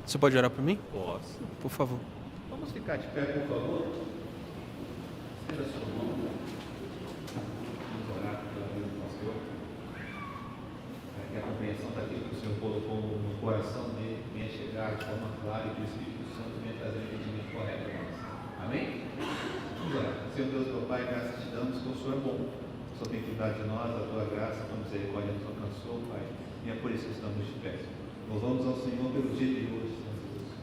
Você pode orar por mim? Posso. Por favor. Vamos ficar de pé, por favor. Estenda a sua mão. Vamos orar pela vida do pastor. Para que a compreensão daquilo que o Senhor colocou no coração dele venha chegar de forma clara e que o Espírito Santo venha trazer o entendimento correto a nós. Amém? Vamos orar. Senhor Deus, meu Pai, graças te damos, que o Senhor é bom. O Senhor tem cuidado de nós, a tua graça, a tua misericórdia nos alcançou, Pai. E é por isso que estamos de pé. Louvamos ao Senhor pelo dia de hoje, Senhor Jesus.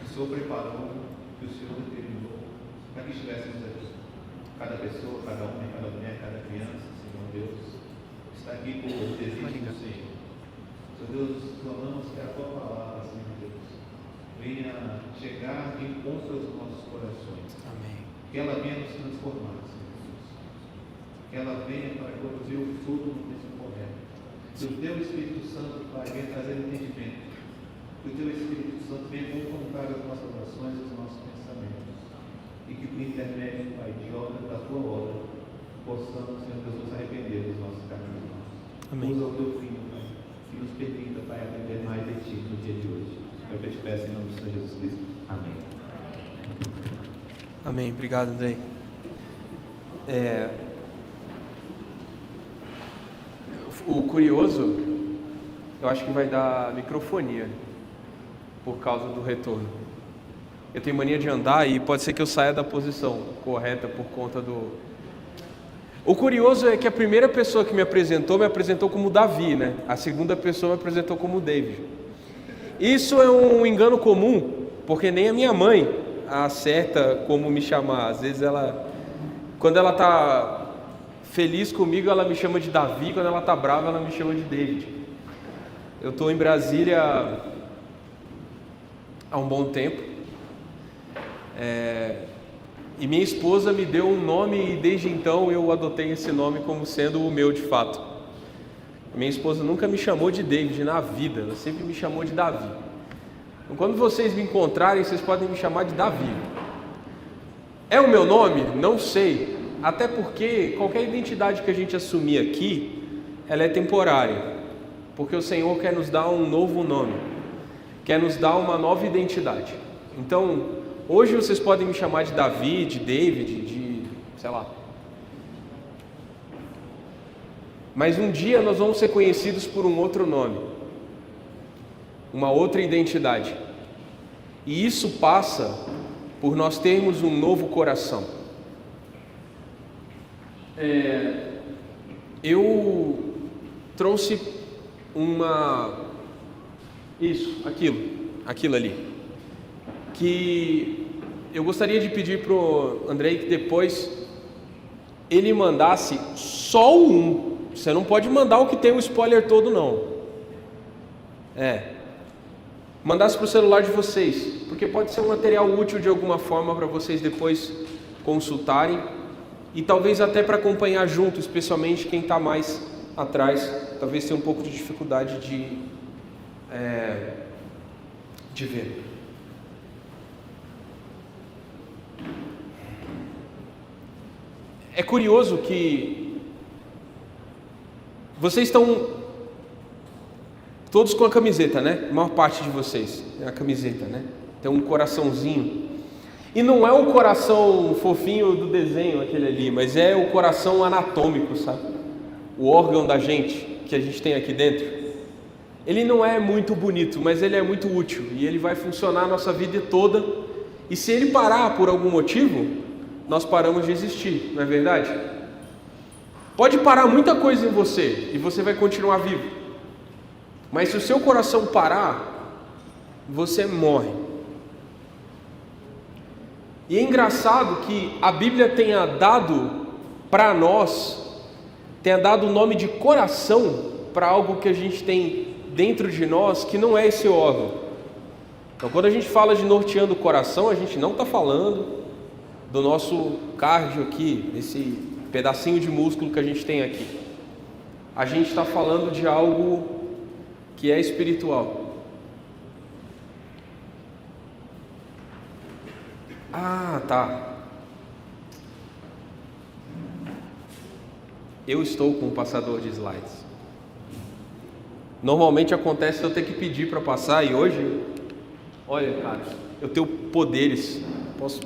Que o Senhor preparou, que o Senhor determinou para que estivéssemos aqui. Cada pessoa, cada homem, cada mulher, cada criança, Senhor Deus, está aqui por desejo do Senhor. Senhor Deus, clamamos que a tua palavra, Senhor Deus, venha chegar de encontro aos nossos corações. Amém. Que ela venha nos transformar, Senhor Deus. Que ela venha para produzir o fruto no tempo correto. Que o teu Espírito Santo, Pai, venha trazer entendimento. Que o teu Espírito Santo venha confrontar as nossas orações e os nossos pensamentos. E que por intermédio, Pai, de obra da tua obra, possamos, Senhor Deus, nos arrepender dos nossos caminhos. Amém. Usa o teu filho, Pai, que nos permita, Pai, aprender mais de ti no dia de hoje. É o que eu te peço em nome do Senhor Jesus Cristo. Amém. Amém. Obrigado, Andrei. O curioso, eu acho que vai dar microfonia por causa do retorno. Eu tenho mania de andar e pode ser que eu saia da posição correta por conta do... O curioso é que a primeira pessoa que me apresentou como Davi, né? A segunda pessoa me apresentou como David. Isso é um engano comum, porque nem a minha mãe acerta como me chamar. Às vezes quando ela está feliz comigo, ela me chama de Davi, quando ela está brava, ela me chama de David. Eu estou em Brasília há um bom tempo, e minha esposa me deu um nome e desde então eu adotei esse nome como sendo o meu de fato. Minha esposa nunca me chamou de David na vida, ela sempre me chamou de Davi. Então, quando vocês me encontrarem, vocês podem me chamar de Davi. É o meu nome? Não sei. Até porque qualquer identidade que a gente assumir aqui, ela é temporária. Porque o Senhor quer nos dar um novo nome, quer nos dar uma nova identidade. Então, hoje vocês podem me chamar de Davi, de David, de sei lá. Mas um dia nós vamos ser conhecidos por um outro nome, uma outra identidade. E isso passa por nós termos um novo coração. Eu trouxe aquilo ali, que eu gostaria de pedir para o Andrei que depois ele mandasse só um. Você não pode mandar o que tem o spoiler todo, não. Mandasse para o celular de vocês, porque pode ser um material útil de alguma forma para vocês depois consultarem. E talvez até para acompanhar junto, especialmente quem está mais atrás, talvez tenha um pouco de dificuldade de ver. É curioso que vocês estão todos com a camiseta, né? A maior parte de vocês é a camiseta, né? Tem um coraçãozinho. E não é o coração fofinho do desenho aquele ali, mas é o coração anatômico, sabe? O órgão da gente, que a gente tem aqui dentro. Ele não é muito bonito, mas ele é muito útil. E ele vai funcionar a nossa vida toda. E se ele parar por algum motivo, nós paramos de existir, não é verdade? Pode parar muita coisa em você, e você vai continuar vivo. Mas se o seu coração parar, você morre. E é engraçado que a Bíblia tenha dado para nós, tenha dado o nome de coração para algo que a gente tem dentro de nós, que não é esse órgão. Então, quando a gente fala de norteando o coração, a gente não está falando do nosso cardio aqui, desse pedacinho de músculo que a gente tem aqui. A gente está falando de algo que é espiritual. Tá. Eu estou com o passador de slides. Normalmente acontece eu ter que pedir para passar, e hoje Olha, cara, eu tenho poderes. Posso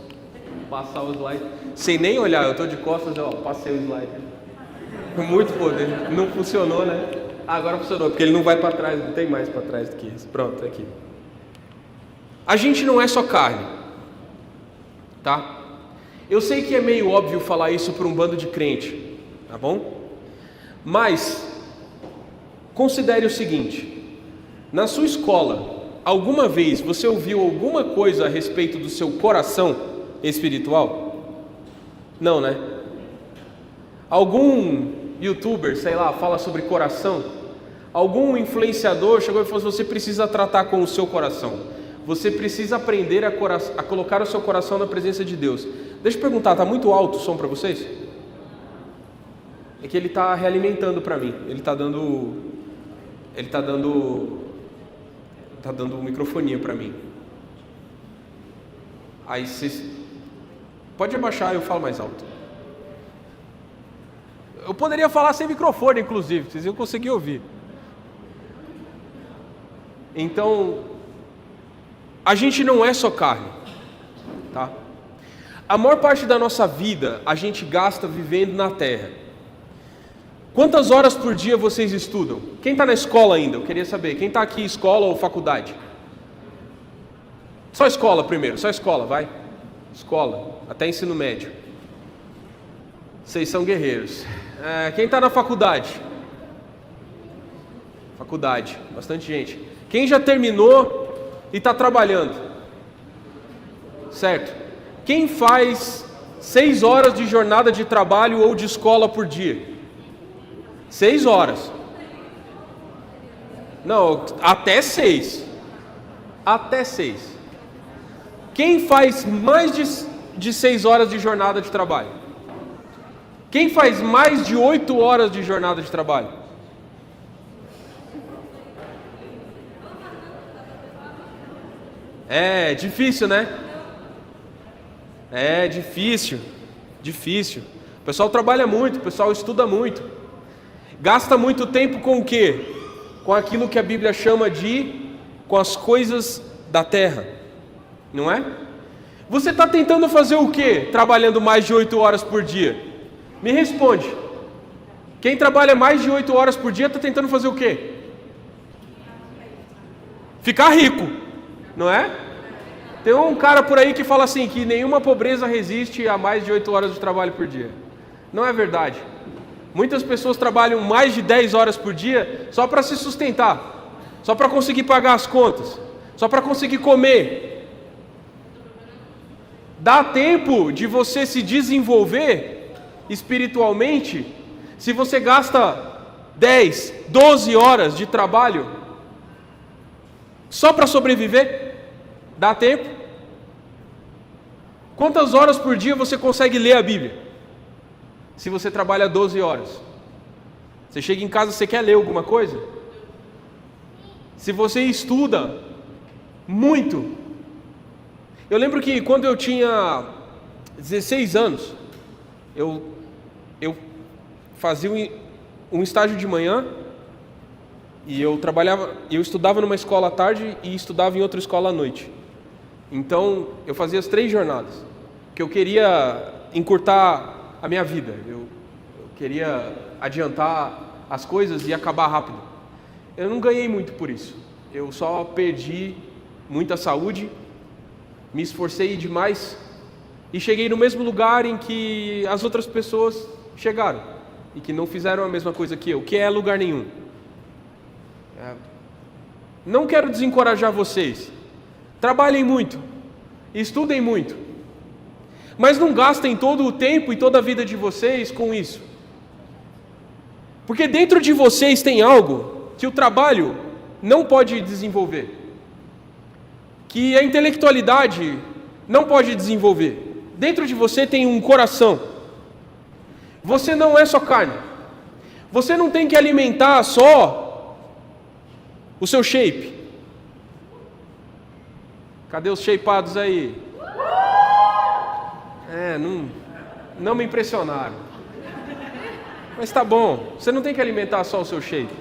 passar o slide sem nem olhar. Eu estou de costas, ó, passei o slide. Muito poder. Não funcionou, né? Agora funcionou, porque ele não vai para trás, não tem mais para trás do que isso. Pronto, tá aqui. A gente não é só carne, tá? Eu sei que é meio óbvio falar isso para um bando de crente, tá bom? Mas considere o seguinte: na sua escola, alguma vez você ouviu alguma coisa a respeito do seu coração espiritual? Não, né? Algum youtuber, sei lá, fala sobre coração? Algum influenciador chegou e falou assim: você precisa tratar com o seu coração, você precisa aprender a colocar o seu coração na presença de Deus. Deixa eu perguntar, está muito alto o som para vocês? É que ele está realimentando para mim, ele está dando microfonia para mim. Aí vocês pode abaixar, eu falo mais alto. Eu poderia falar sem microfone, inclusive, vocês iam conseguir ouvir. Então, a gente não é só carne, tá? A maior parte da nossa vida a gente gasta vivendo na terra. Quantas horas por dia vocês estudam? Quem está na escola ainda? Eu queria saber. Quem está aqui, escola ou faculdade? Só escola primeiro, só escola, vai. Escola, até ensino médio. Vocês são guerreiros. Quem está na faculdade? Faculdade, bastante gente. Quem já terminou e está trabalhando? Certo. Quem faz 6 horas de jornada de trabalho ou de escola por dia? 6 horas. Não, até 6. Até 6. Quem faz mais de 6 horas de jornada de trabalho? Quem faz mais de 8 horas de jornada de trabalho? É difícil, né? É difícil. O pessoal trabalha muito, o pessoal estuda muito. Gasta muito tempo com o quê? Com aquilo que a Bíblia chama com as coisas da terra, não é? Você está tentando fazer o quê? Trabalhando mais de 8 horas por dia? Me responde. Quem trabalha mais de 8 horas por dia está tentando fazer o quê? Ficar rico, não é? Tem um cara por aí que fala assim, que nenhuma pobreza resiste a mais de 8 horas de trabalho por dia. Não é verdade. Muitas pessoas trabalham mais de 10 horas por dia só para se sustentar, só para conseguir pagar as contas, só para conseguir comer. Dá tempo de você se desenvolver espiritualmente se você gasta 10, 12 horas de trabalho só para sobreviver? Dá tempo? Quantas horas por dia você consegue ler a Bíblia? Se você trabalha 12 horas. Você chega em casa, você quer ler alguma coisa? Se você estuda muito. Eu lembro que quando eu tinha 16 anos, eu fazia um estágio de manhã e eu estudava numa escola à tarde e estudava em outra escola à noite. Então, eu fazia as 3 jornadas, que eu queria encurtar a minha vida, eu queria adiantar as coisas e acabar rápido. Eu não ganhei muito por isso, eu só perdi muita saúde, me esforcei demais e cheguei no mesmo lugar em que as outras pessoas chegaram e que não fizeram a mesma coisa que eu, que é lugar nenhum. Não quero desencorajar vocês. Trabalhem muito, estudem muito, mas não gastem todo o tempo e toda a vida de vocês com isso. Porque dentro de vocês tem algo que o trabalho não pode desenvolver, que a intelectualidade não pode desenvolver. Dentro de você tem um coração. Você não é só carne. Você não tem que alimentar só o seu shape. Cadê os shapeados aí? Não me impressionaram. Mas tá bom, você não tem que alimentar só o seu shape.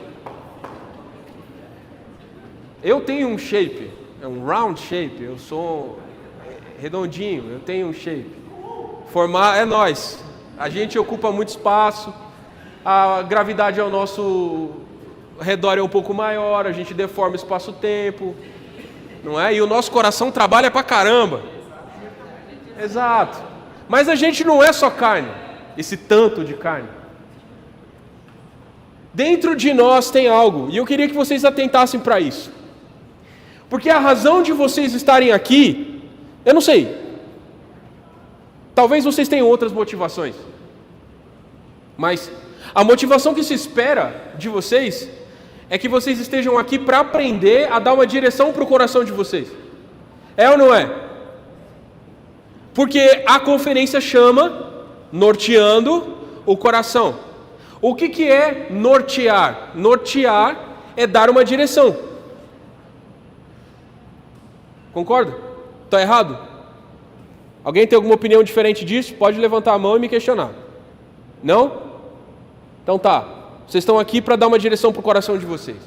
Eu tenho um shape, é um round shape, eu sou redondinho, eu tenho um shape. Formar é nós. A gente ocupa muito espaço, a gravidade ao nosso redor é um pouco maior, a gente deforma espaço-tempo, não é? E o nosso coração trabalha pra caramba. Exato. Mas a gente não é só carne, esse tanto de carne. Dentro de nós tem algo, e eu queria que vocês atentassem para isso. Porque a razão de vocês estarem aqui, eu não sei. Talvez vocês tenham outras motivações. Mas a motivação que se espera de vocês é que vocês estejam aqui para aprender a dar uma direção para o coração de vocês. É ou não é? Porque a conferência chama Norteando o Coração. O que é nortear? Nortear é dar uma direção. Concorda? Está errado? Alguém tem alguma opinião diferente disso? Pode levantar a mão e me questionar. Não? Então tá. Vocês estão aqui para dar uma direção para o coração de vocês.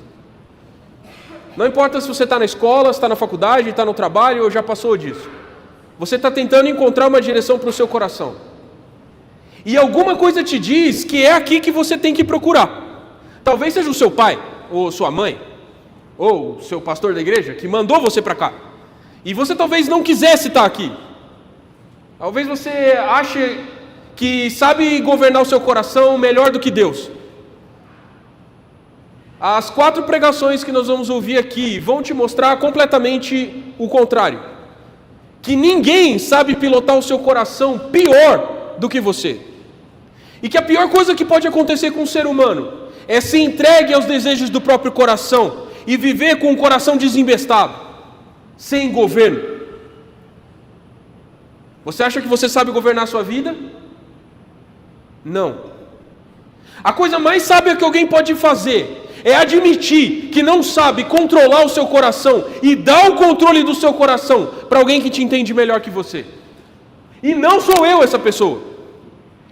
Não importa se você está na escola, se está na faculdade, está no trabalho ou já passou disso. Você está tentando encontrar uma direção para o seu coração. E alguma coisa te diz que é aqui que você tem que procurar. Talvez seja o seu pai, ou sua mãe, ou o seu pastor da igreja, que mandou você para cá. E você talvez não quisesse estar aqui. Talvez você ache que sabe governar o seu coração melhor do que Deus. As 4 pregações que nós vamos ouvir aqui vão te mostrar completamente o contrário. Que ninguém sabe pilotar o seu coração pior do que você. E que a pior coisa que pode acontecer com um ser humano é se entregue aos desejos do próprio coração e viver com o coração desembestado, sem governo. Você acha que você sabe governar a sua vida? Não. A coisa mais sábia que alguém pode fazer é admitir que não sabe controlar o seu coração e dar o controle do seu coração para alguém que te entende melhor que você. E não sou eu essa pessoa.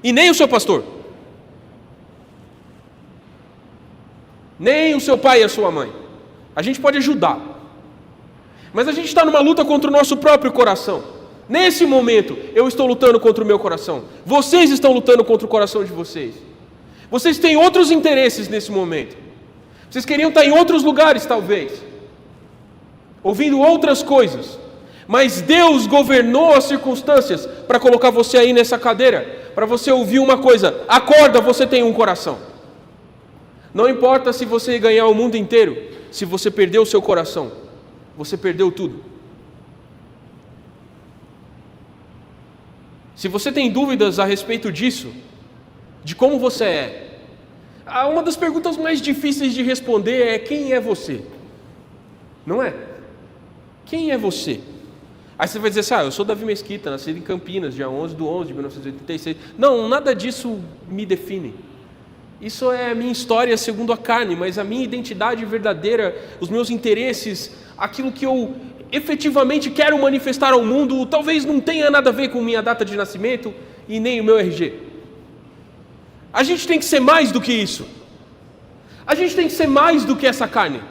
E nem o seu pastor. Nem o seu pai e a sua mãe. A gente pode ajudar. Mas a gente está numa luta contra o nosso próprio coração. Nesse momento, eu estou lutando contra o meu coração. Vocês estão lutando contra o coração de vocês. Vocês têm outros interesses nesse momento. Vocês queriam estar em outros lugares, talvez. Ouvindo outras coisas. Mas Deus governou as circunstâncias para colocar você aí nessa cadeira. Para você ouvir uma coisa. Acorda, você tem um coração. Não importa se você ganhar o mundo inteiro. Se você perder o seu coração. Você perdeu tudo. Se você tem dúvidas a respeito disso, de como você é, uma das perguntas mais difíceis de responder é: quem é você? Não é? Quem é você? Aí você vai dizer assim: eu sou Davi Mesquita, nascido em Campinas, dia 11/11/1986. Não, nada disso me define. Isso é a minha história segundo a carne, mas a minha identidade verdadeira, os meus interesses, aquilo que eu efetivamente quero manifestar ao mundo, talvez não tenha nada a ver com minha data de nascimento e nem o meu RG. A gente tem que ser mais do que isso. A gente tem que ser mais do que essa carne.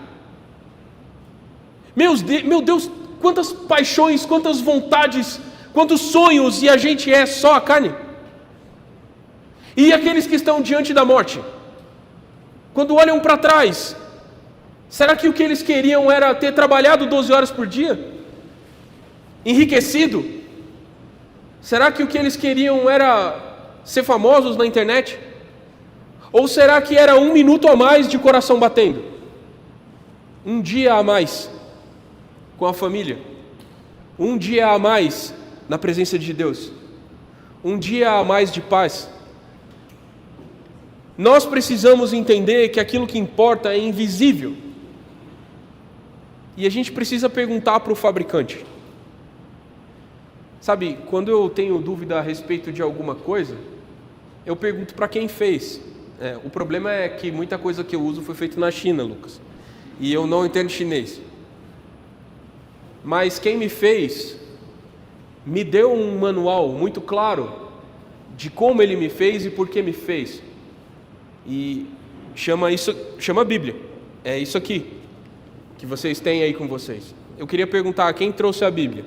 Meu Deus, quantas paixões, quantas vontades, quantos sonhos, e a gente é só a carne. E aqueles que estão diante da morte, quando olham para trás, será que o que eles queriam era ter trabalhado 12 horas por dia? Enriquecido? Será que o que eles queriam era ser famosos na internet? Ou será que era 1 minuto a mais de coração batendo? Um dia a mais com a família? Um dia a mais na presença de Deus? Um dia a mais de paz? Nós precisamos entender que aquilo que importa é invisível. E a gente precisa perguntar para o fabricante. Sabe, quando eu tenho dúvida a respeito de alguma coisa, eu pergunto para quem fez. O problema é que muita coisa que eu uso foi feita na China, Lucas. E eu não entendo chinês. Mas quem me fez, me deu um manual muito claro de como ele me fez e por que me fez. E chama Bíblia. É isso aqui que vocês têm aí com vocês. eu queria perguntar, quem trouxe a Bíblia?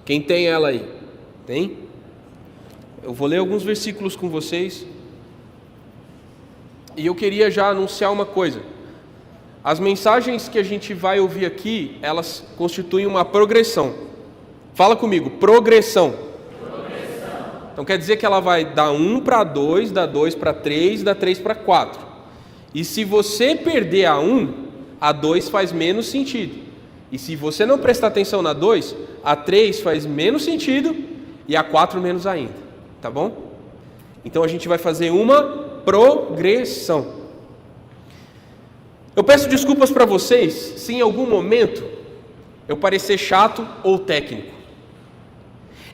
Quem tem ela aí? Tem? Eu vou ler alguns versículos com vocês. E eu queria já anunciar uma coisa. As mensagens que a gente vai ouvir aqui, elas constituem uma progressão. Fala comigo, progressão. Então quer dizer que ela vai da 1 para 2, da 2 para 3, da 3 para 4. E se você perder a 1, a 2 faz menos sentido. E se você não prestar atenção na 2, a 3 faz menos sentido e a 4 menos ainda. Tá bom? Então a gente vai fazer uma progressão. Eu peço desculpas para vocês se em algum momento eu parecer chato ou técnico.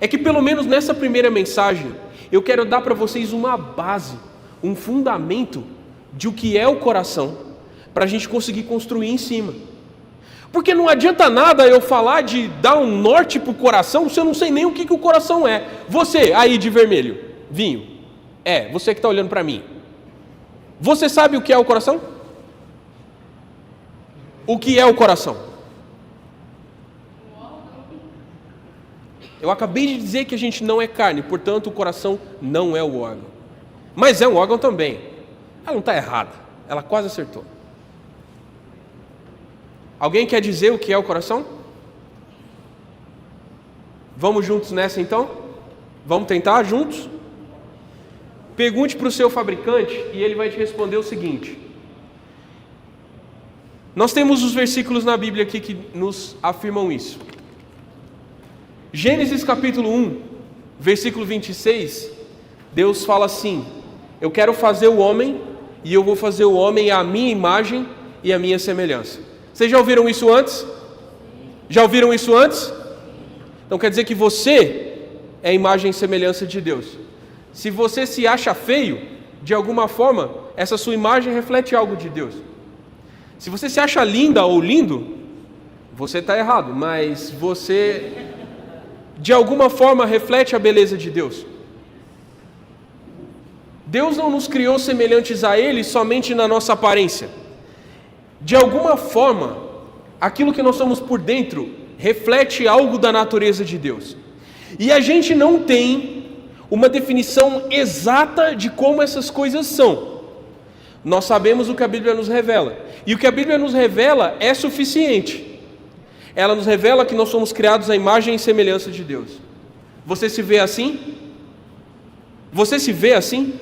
É que pelo menos nessa primeira mensagem eu quero dar para vocês uma base, um fundamento de o que é o coração, para a gente conseguir construir em cima. Porque não adianta nada eu falar de dar um norte para o coração se eu não sei nem o que o coração é. Você aí de vermelho, vinho, você que está olhando para mim, você sabe o que é o coração? O que é o coração? Eu acabei de dizer que a gente não é carne, portanto o coração não é o órgão. Mas é um órgão também. Ela não está errada, ela quase acertou. Alguém quer dizer o que é o coração? Vamos juntos nessa então? Vamos tentar juntos? Pergunte para o seu fabricante e ele vai te responder o seguinte. Nós temos os versículos na Bíblia aqui que nos afirmam isso. Gênesis capítulo 1, versículo 26, Deus fala assim: eu quero fazer o homem e eu vou fazer o homem à minha imagem e à minha semelhança. Vocês já ouviram isso antes? Já ouviram isso antes? Então quer dizer que você é a imagem e semelhança de Deus. Se você se acha feio, de alguma forma, essa sua imagem reflete algo de Deus. Se você se acha linda ou lindo, você está errado, mas você, de alguma forma, reflete a beleza de Deus. Deus não nos criou semelhantes a Ele somente na nossa aparência. De alguma forma, aquilo que nós somos por dentro reflete algo da natureza de Deus. E a gente não tem uma definição exata de como essas coisas são. Nós sabemos o que a Bíblia nos revela. E o que a Bíblia nos revela é suficiente. Ela nos revela que nós somos criados à imagem e semelhança de Deus. Você se vê assim? Você se vê assim?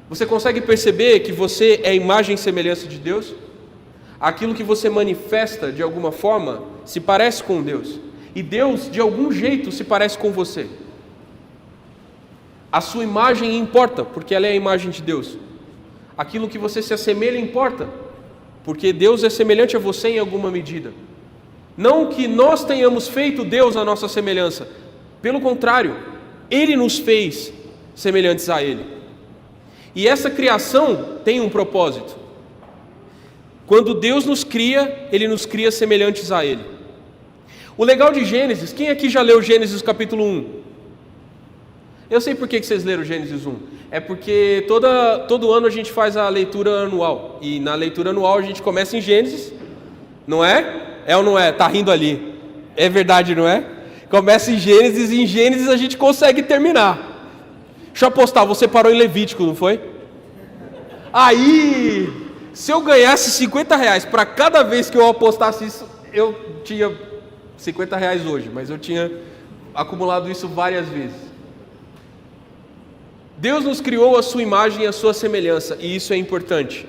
Você consegue perceber que você é a imagem e semelhança de Deus? Aquilo que você manifesta de alguma forma se parece com Deus. E Deus, de algum jeito, se parece com você. A sua imagem importa, porque ela é a imagem de Deus. Aquilo que você se assemelha importa, porque Deus é semelhante a você em alguma medida. Não que nós tenhamos feito Deus à nossa semelhança. Pelo contrário, Ele nos fez semelhantes a Ele. E essa criação tem um propósito. Quando Deus nos cria, Ele nos cria semelhantes a Ele. O legal de Gênesis, quem aqui já leu Gênesis capítulo 1? Eu sei por que vocês leram Gênesis 1. É porque todo ano a gente faz a leitura anual. E na leitura anual a gente começa em Gênesis, não é? É ou não é? Tá rindo ali. É verdade, não é? Começa em Gênesis e em Gênesis a gente consegue terminar. Deixa eu apostar, você parou em Levítico, não foi? Aí, se eu ganhasse R$50 para cada vez que eu apostasse isso, eu tinha R$50 hoje, mas eu tinha acumulado isso várias vezes. Deus nos criou a sua imagem e a sua semelhança, e isso é importante.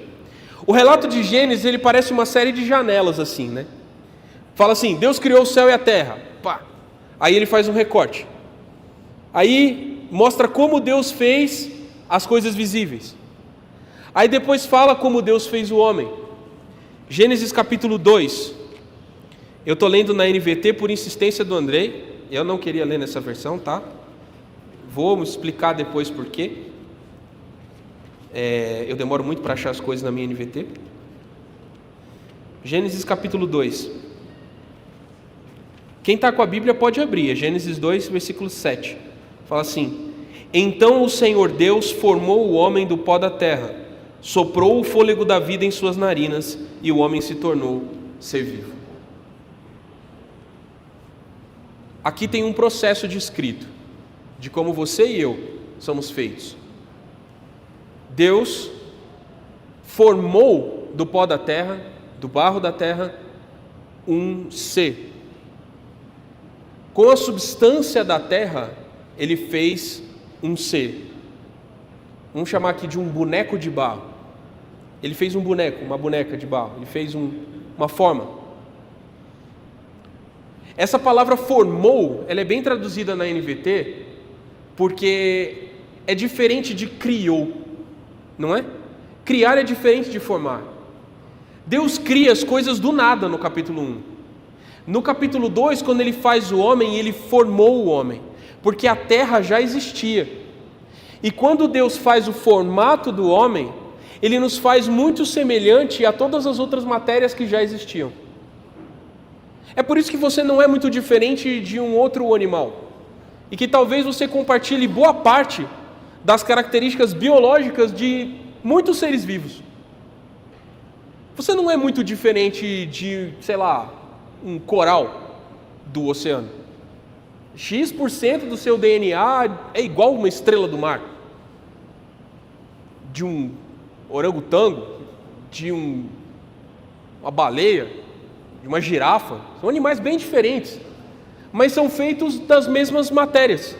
O relato de Gênesis, ele parece uma série de janelas assim, né? Fala assim, Deus criou o céu e a terra, pá. Aí ele faz um recorte. Aí mostra como Deus fez as coisas visíveis. Aí depois fala como Deus fez o homem. Gênesis capítulo 2. Eu estou lendo na NVT por insistência do Andrei. Eu não queria ler nessa versão, tá? Vou explicar depois por quê. Eu demoro muito para achar as coisas na minha NVT. Gênesis capítulo 2. Quem está com a Bíblia pode abrir. É Gênesis 2, versículo 7. Fala assim: então o Senhor Deus formou o homem do pó da terra, soprou o fôlego da vida em suas narinas, e o homem se tornou ser vivo. aqui tem um processo descrito de como você e eu somos feitos. Deus formou do pó da terra, do barro da terra, um ser. Com a substância da terra, Ele fez um ser. Vamos chamar aqui de um boneco de barro. Ele fez um boneco, uma boneca de barro. Ele fez uma forma. Essa palavra formou, ela é bem traduzida na NVT, porque é diferente de criou, não é? Criar é diferente de formar. Deus cria as coisas do nada no capítulo 1. No capítulo 2, quando Ele faz o homem, Ele formou o homem, porque a terra já existia. E quando Deus faz o formato do homem, Ele nos faz muito semelhante a todas as outras matérias que já existiam. É por isso que você não é muito diferente de um outro animal, e que talvez você compartilhe boa parte das características biológicas de muitos seres vivos. Você não é muito diferente de, sei lá, um coral do oceano. X% do seu DNA é igual a uma estrela do mar, de um orangotango, de uma baleia, de uma girafa. São animais bem diferentes, mas são feitos das mesmas matérias,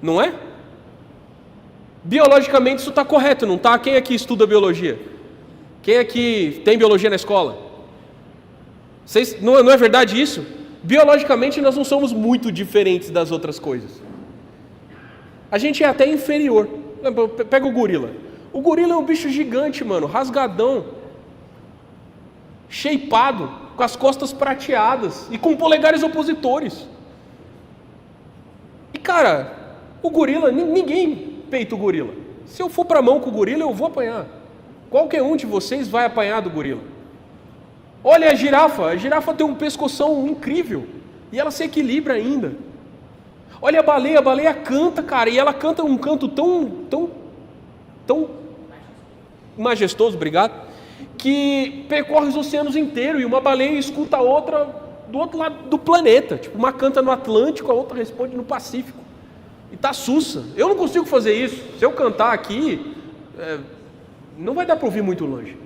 não é? Biologicamente isso está correto, não está? Quem aqui estuda biologia? Quem aqui tem biologia na escola? Não é verdade isso? Biologicamente nós não somos muito diferentes das outras coisas. A gente é até inferior. Pega o gorila. O gorila é um bicho gigante, mano, rasgadão, shapeado, com as costas prateadas e com polegares opositores. E cara, o gorila, ninguém peita o gorila. Se eu for para a mão com o gorila, eu vou apanhar. Qualquer um de vocês vai apanhar do gorila. Olha a girafa tem um pescoção incrível e ela se equilibra ainda. Olha a baleia canta, cara, e ela canta um canto tão majestoso, obrigado, que percorre os oceanos inteiros, e uma baleia escuta a outra do outro lado do planeta. Tipo, uma canta no Atlântico, a outra responde no Pacífico. E tá sussa. Eu não consigo fazer isso. Se eu cantar aqui, não vai dar para ouvir muito longe.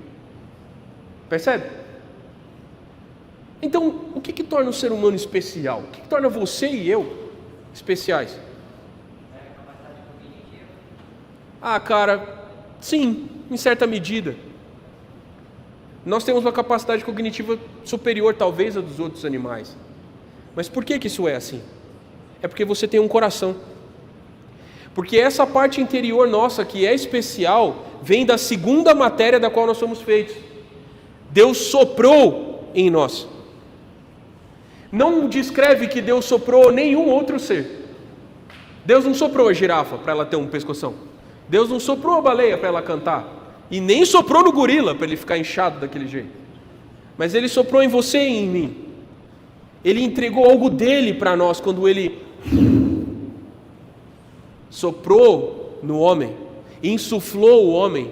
Percebe? Então, o que torna o ser humano especial? O que torna você e eu especiais? Ah, cara, sim, em certa medida. Nós temos uma capacidade cognitiva superior, talvez, à dos outros animais. Mas por que isso é assim? É porque você tem um coração. Porque essa parte interior nossa, que é especial, vem da segunda matéria da qual nós somos feitos. Deus soprou em nós. Não descreve que Deus soprou nenhum outro ser. Deus não soprou a girafa para ela ter um pescoção. Deus não soprou a baleia para ela cantar. E nem soprou no gorila para ele ficar inchado daquele jeito. Mas Ele soprou em você e em mim. Ele entregou algo dele para nós quando Ele soprou no homem, insuflou o homem,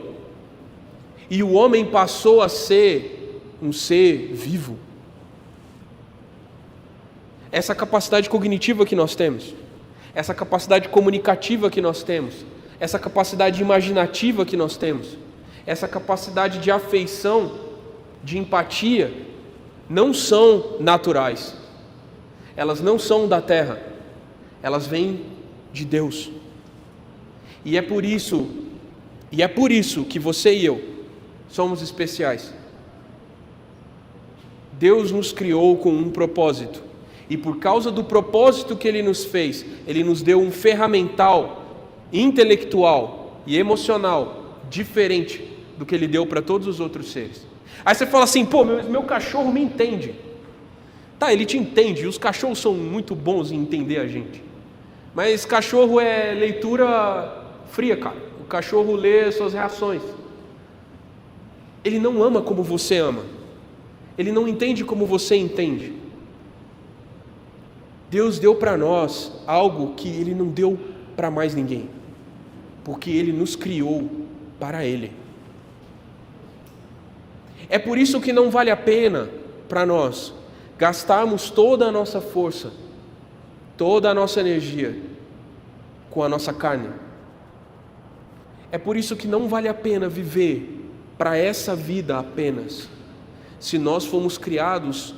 e o homem passou a ser um ser vivo. Essa capacidade cognitiva que nós temos, essa capacidade comunicativa que nós temos, essa capacidade imaginativa que nós temos, essa capacidade de afeição, de empatia, não são naturais. Elas não são da terra, elas vêm de Deus. E é por isso que você e eu somos especiais. Deus nos criou com um propósito. E por causa do propósito que Ele nos fez, Ele nos deu um ferramental intelectual e emocional diferente do que Ele deu para todos os outros seres. Aí você fala assim, pô, meu cachorro me entende. Tá, ele te entende, e os cachorros são muito bons em entender a gente. Mas cachorro é leitura fria, cara. O cachorro lê suas reações. Ele não ama como você ama. Ele não entende como você entende. Deus deu para nós algo que Ele não deu para mais ninguém, porque Ele nos criou para Ele. É por isso que não vale a pena para nós gastarmos toda a nossa força, toda a nossa energia com a nossa carne. É por isso que não vale a pena viver para essa vida apenas, se nós fomos criados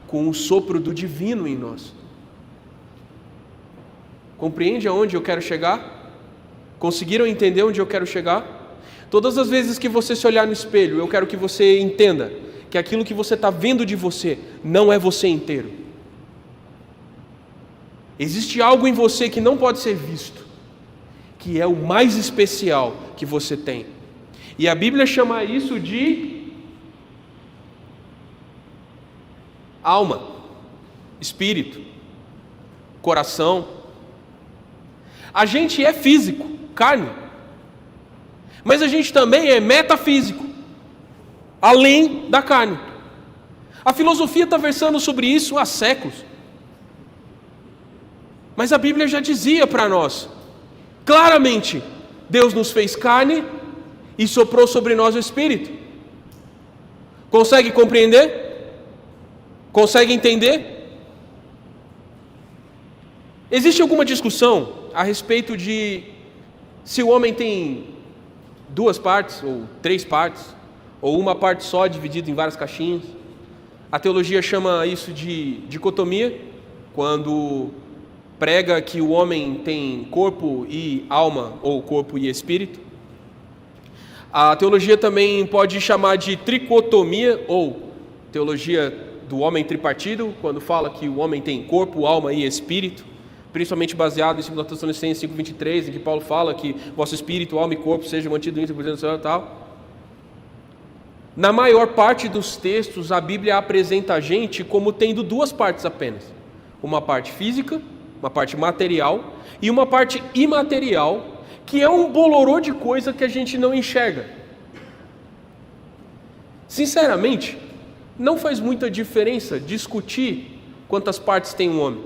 com o sopro do divino em nós. Compreende aonde eu quero chegar? Conseguiram entender onde eu quero chegar? Todas as vezes que você se olhar no espelho, eu quero que você entenda que aquilo que você está vendo de você não é você inteiro. Existe algo em você que não pode ser visto, que é o mais especial que você tem. E a Bíblia chama isso de alma, espírito, coração. A gente é físico, carne, mas a gente também é metafísico, além da carne. A filosofia está versando sobre isso há séculos, mas a Bíblia já dizia para nós, claramente, Deus nos fez carne e soprou sobre nós o Espírito. Consegue compreender? Consegue entender? Existe alguma discussão a respeito de se o homem tem 2 partes, ou 3 partes, ou uma parte só dividida em várias caixinhas? A teologia chama isso de dicotomia, quando prega que o homem tem corpo e alma, ou corpo e espírito. A teologia também pode chamar de tricotomia, ou teologia do homem tripartido, quando fala que o homem tem corpo, alma e espírito, principalmente baseado em 2 Tessalonicenses 5:23, em que Paulo fala que vosso espírito, alma e corpo sejam mantidos íntegros no céu e tal. Na maior parte dos textos, a Bíblia apresenta a gente como tendo 2 partes apenas. Uma parte física, uma parte material, e uma parte imaterial, que é um bolorô de coisa que a gente não enxerga. Sinceramente, não faz muita diferença discutir quantas partes tem um homem,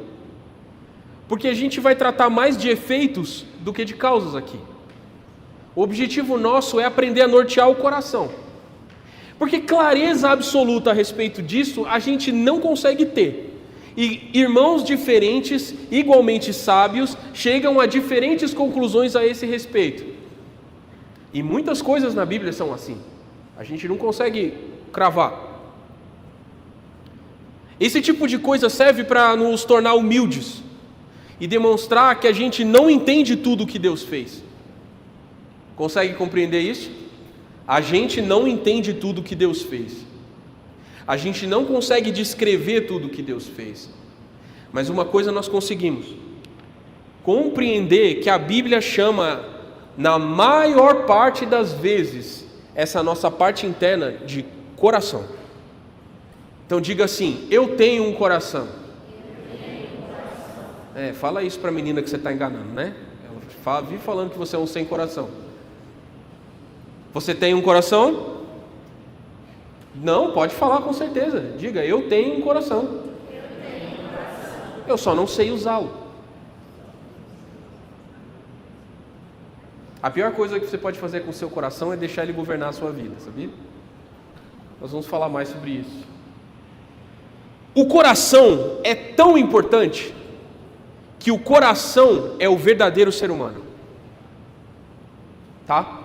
porque a gente vai tratar mais de efeitos do que de causas aqui. O objetivo nosso é aprender a nortear o coração, porque clareza absoluta a respeito disso a gente não consegue ter. E irmãos diferentes, igualmente sábios, chegam a diferentes conclusões a esse respeito. E muitas coisas na Bíblia são assim. A gente não consegue cravar. Esse tipo de coisa serve para nos tornar humildes e demonstrar que a gente não entende tudo o que Deus fez. Consegue compreender isso? A gente não entende tudo o que Deus fez. A gente não consegue descrever tudo o que Deus fez. Mas uma coisa nós conseguimos: compreender que a Bíblia chama, na maior parte das vezes, essa nossa parte interna de coração. Então diga assim: eu tenho um coração. Fala isso para a menina que você está enganando, né? Ela vive falando que você é um sem coração. Você tem um coração? Não, pode falar com certeza. Diga: eu tenho um coração. Eu só não sei usá-lo. A pior coisa que você pode fazer com o seu coração é deixar ele governar a sua vida, sabia? Nós vamos falar mais sobre isso. O coração é tão importante que o coração é o verdadeiro ser humano. Tá?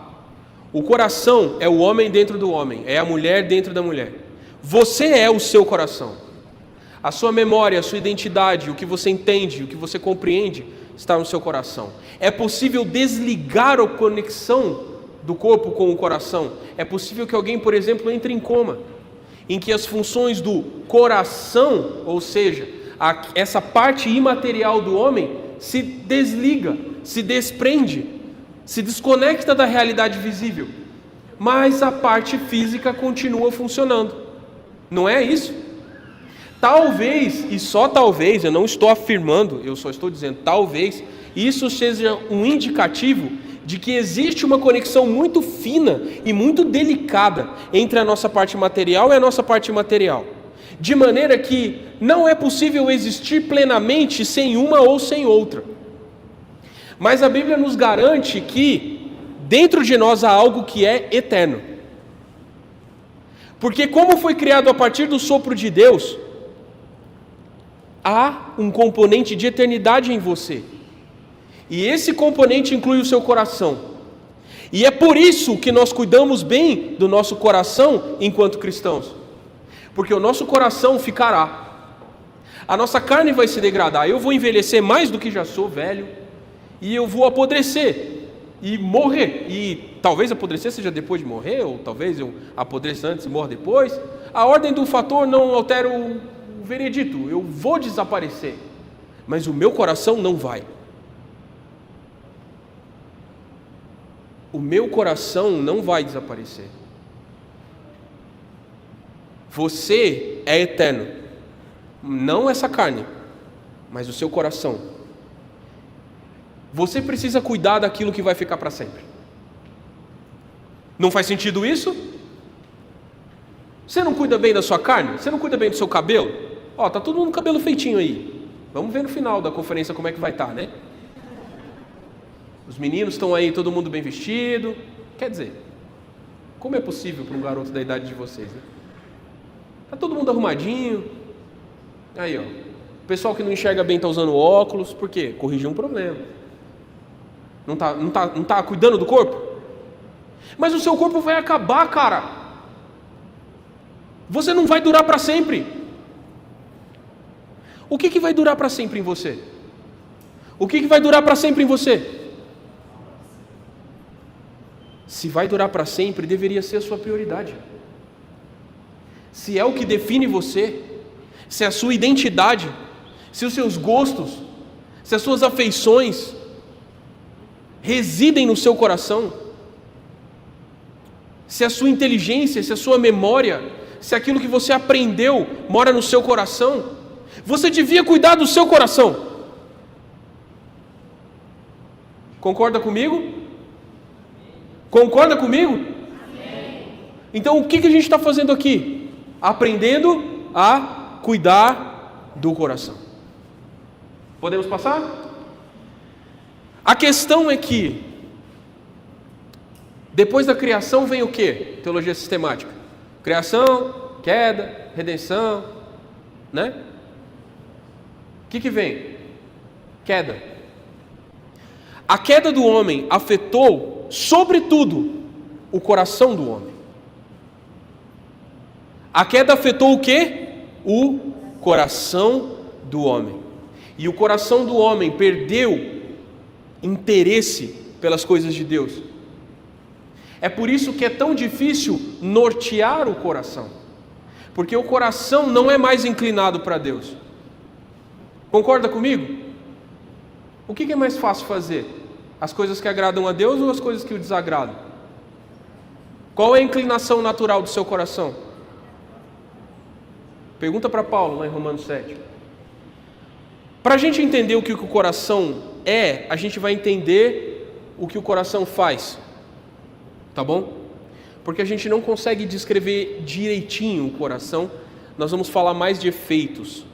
O coração é o homem dentro do homem, é a mulher dentro da mulher. Você é o seu coração. A sua memória, a sua identidade, o que você entende, o que você compreende, está no seu coração. É possível desligar a conexão do corpo com o coração. É possível que alguém, por exemplo, entre em coma, em que as funções do coração, ou seja, essa parte imaterial do homem, se desliga, se desprende, se desconecta da realidade visível, mas a parte física continua funcionando. Não é isso? Talvez, e só talvez, eu não estou afirmando, eu só estou dizendo, talvez isso seja um indicativo de que existe uma conexão muito fina e muito delicada entre a nossa parte material e a nossa parte imaterial, de maneira que não é possível existir plenamente sem uma ou sem outra. Mas a Bíblia nos garante que dentro de nós há algo que é eterno. Porque como foi criado a partir do sopro de Deus, há um componente de eternidade em você. E esse componente inclui o seu coração. E é por isso que nós cuidamos bem do nosso coração enquanto cristãos. Porque o nosso coração ficará. A nossa carne vai se degradar. Eu vou envelhecer mais do que já sou velho. E eu vou apodrecer e morrer. E talvez apodrecer seja depois de morrer, ou talvez eu apodreça antes e morra depois. A ordem do fator não altera o veredito. Eu vou desaparecer. Mas o meu coração não vai. O meu coração não vai desaparecer. Você é eterno. Não essa carne, mas o seu coração. Você precisa cuidar daquilo que vai ficar para sempre. Não faz sentido isso? Você não cuida bem da sua carne? Você não cuida bem do seu cabelo? Ó, tá todo mundo com cabelo feitinho aí. Vamos ver no final da conferência como é que vai estar, né? Os meninos estão aí, todo mundo bem vestido. Quer dizer, como é possível para um garoto da idade de vocês, né? Tá todo mundo arrumadinho. Aí, ó. O pessoal que não enxerga bem está usando óculos. Por quê? Corrigir um problema. Não tá cuidando do corpo? Mas o seu corpo vai acabar, cara. Você não vai durar para sempre. O que vai durar para sempre em você? O que vai durar para sempre em você? Se vai durar para sempre, deveria ser a sua prioridade. Se é o que define você, se é a sua identidade, se os seus gostos, se as suas afeições residem no seu coração, se a sua inteligência, se a sua memória, se aquilo que você aprendeu mora no seu coração, você devia cuidar do seu coração. Concorda comigo? Concorda comigo? Amém. Então o que a gente está fazendo aqui? Aprendendo a cuidar do coração. Podemos passar? A questão é que depois da criação vem o quê? Teologia sistemática. Criação, queda, redenção, né? O que vem? Queda. A queda do homem afetou, sobretudo, o coração do homem. A queda afetou o quê? O coração do homem. E o coração do homem perdeu interesse pelas coisas de Deus. É por isso que é tão difícil nortear o coração. Porque o coração não é mais inclinado para Deus. Concorda comigo? O que é mais fácil fazer? As coisas que agradam a Deus ou as coisas que o desagradam? Qual é a inclinação natural do seu coração? Pergunta para Paulo lá em Romanos 7. Para a gente entender o que o coração é, a gente vai entender o que o coração faz. Tá bom? Porque a gente não consegue descrever direitinho o coração, nós vamos falar mais de efeitos.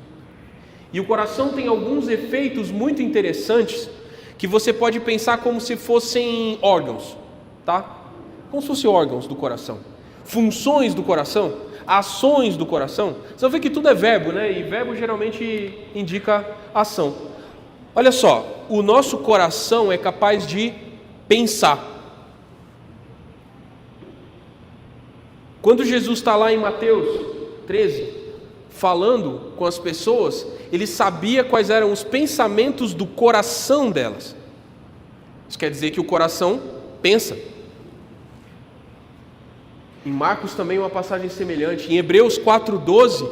E o coração tem alguns efeitos muito interessantes que você pode pensar como se fossem órgãos, tá? Como se fossem órgãos do coração. Funções do coração, ações do coração. Você vai ver que tudo é verbo, né? E verbo geralmente indica ação. Olha só, o nosso coração é capaz de pensar. Quando Jesus está lá em Mateus 13, falando com as pessoas, ele sabia quais eram os pensamentos do coração delas. Isso quer dizer que o coração pensa. Em Marcos também uma passagem semelhante. Em Hebreus 4:12,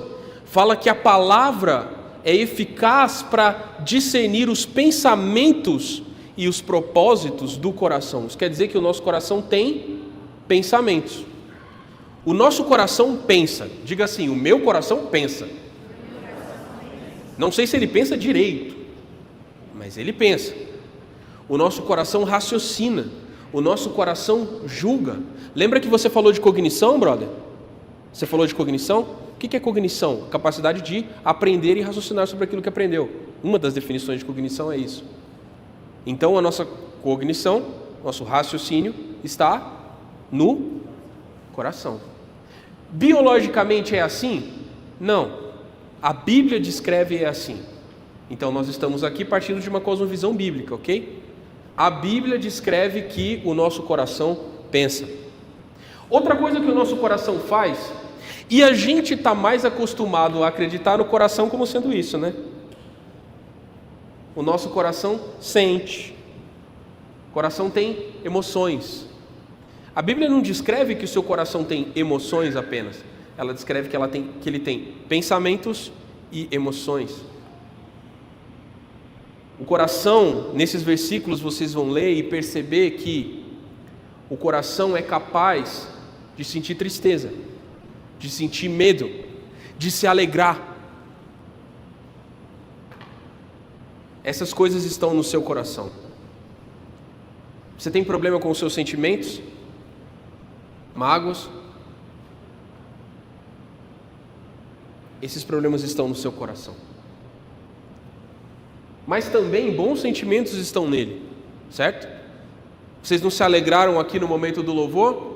fala que a palavra é eficaz para discernir os pensamentos e os propósitos do coração. Isso quer dizer que o nosso coração tem pensamentos. O nosso coração pensa. Diga assim, o meu coração pensa. Não sei se ele pensa direito, mas ele pensa. O nosso coração raciocina. O nosso coração julga. Lembra que você falou de cognição, brother? Você falou de cognição? O que é cognição? Capacidade de aprender e raciocinar sobre aquilo que aprendeu. Uma das definições de cognição é isso. Então a nossa cognição, nosso raciocínio, está no coração. Biologicamente é assim? Não. A Bíblia descreve assim. Então nós estamos aqui partindo de uma cosmovisão bíblica, ok? A Bíblia descreve que o nosso coração pensa. Outra coisa que o nosso coração faz, e a gente está mais acostumado a acreditar no coração como sendo isso, né? O nosso coração sente. O coração tem emoções. A Bíblia não descreve que o seu coração tem emoções apenas. Ela descreve que ele tem pensamentos e emoções. O coração, nesses versículos vocês vão ler e perceber que o coração é capaz de sentir tristeza, de sentir medo, de se alegrar. Essas coisas estão no seu coração. Você tem problema com os seus sentimentos? Mágoas? Esses problemas estão no seu coração. Mas também bons sentimentos estão nele, certo? Vocês não se alegraram aqui no momento do louvor?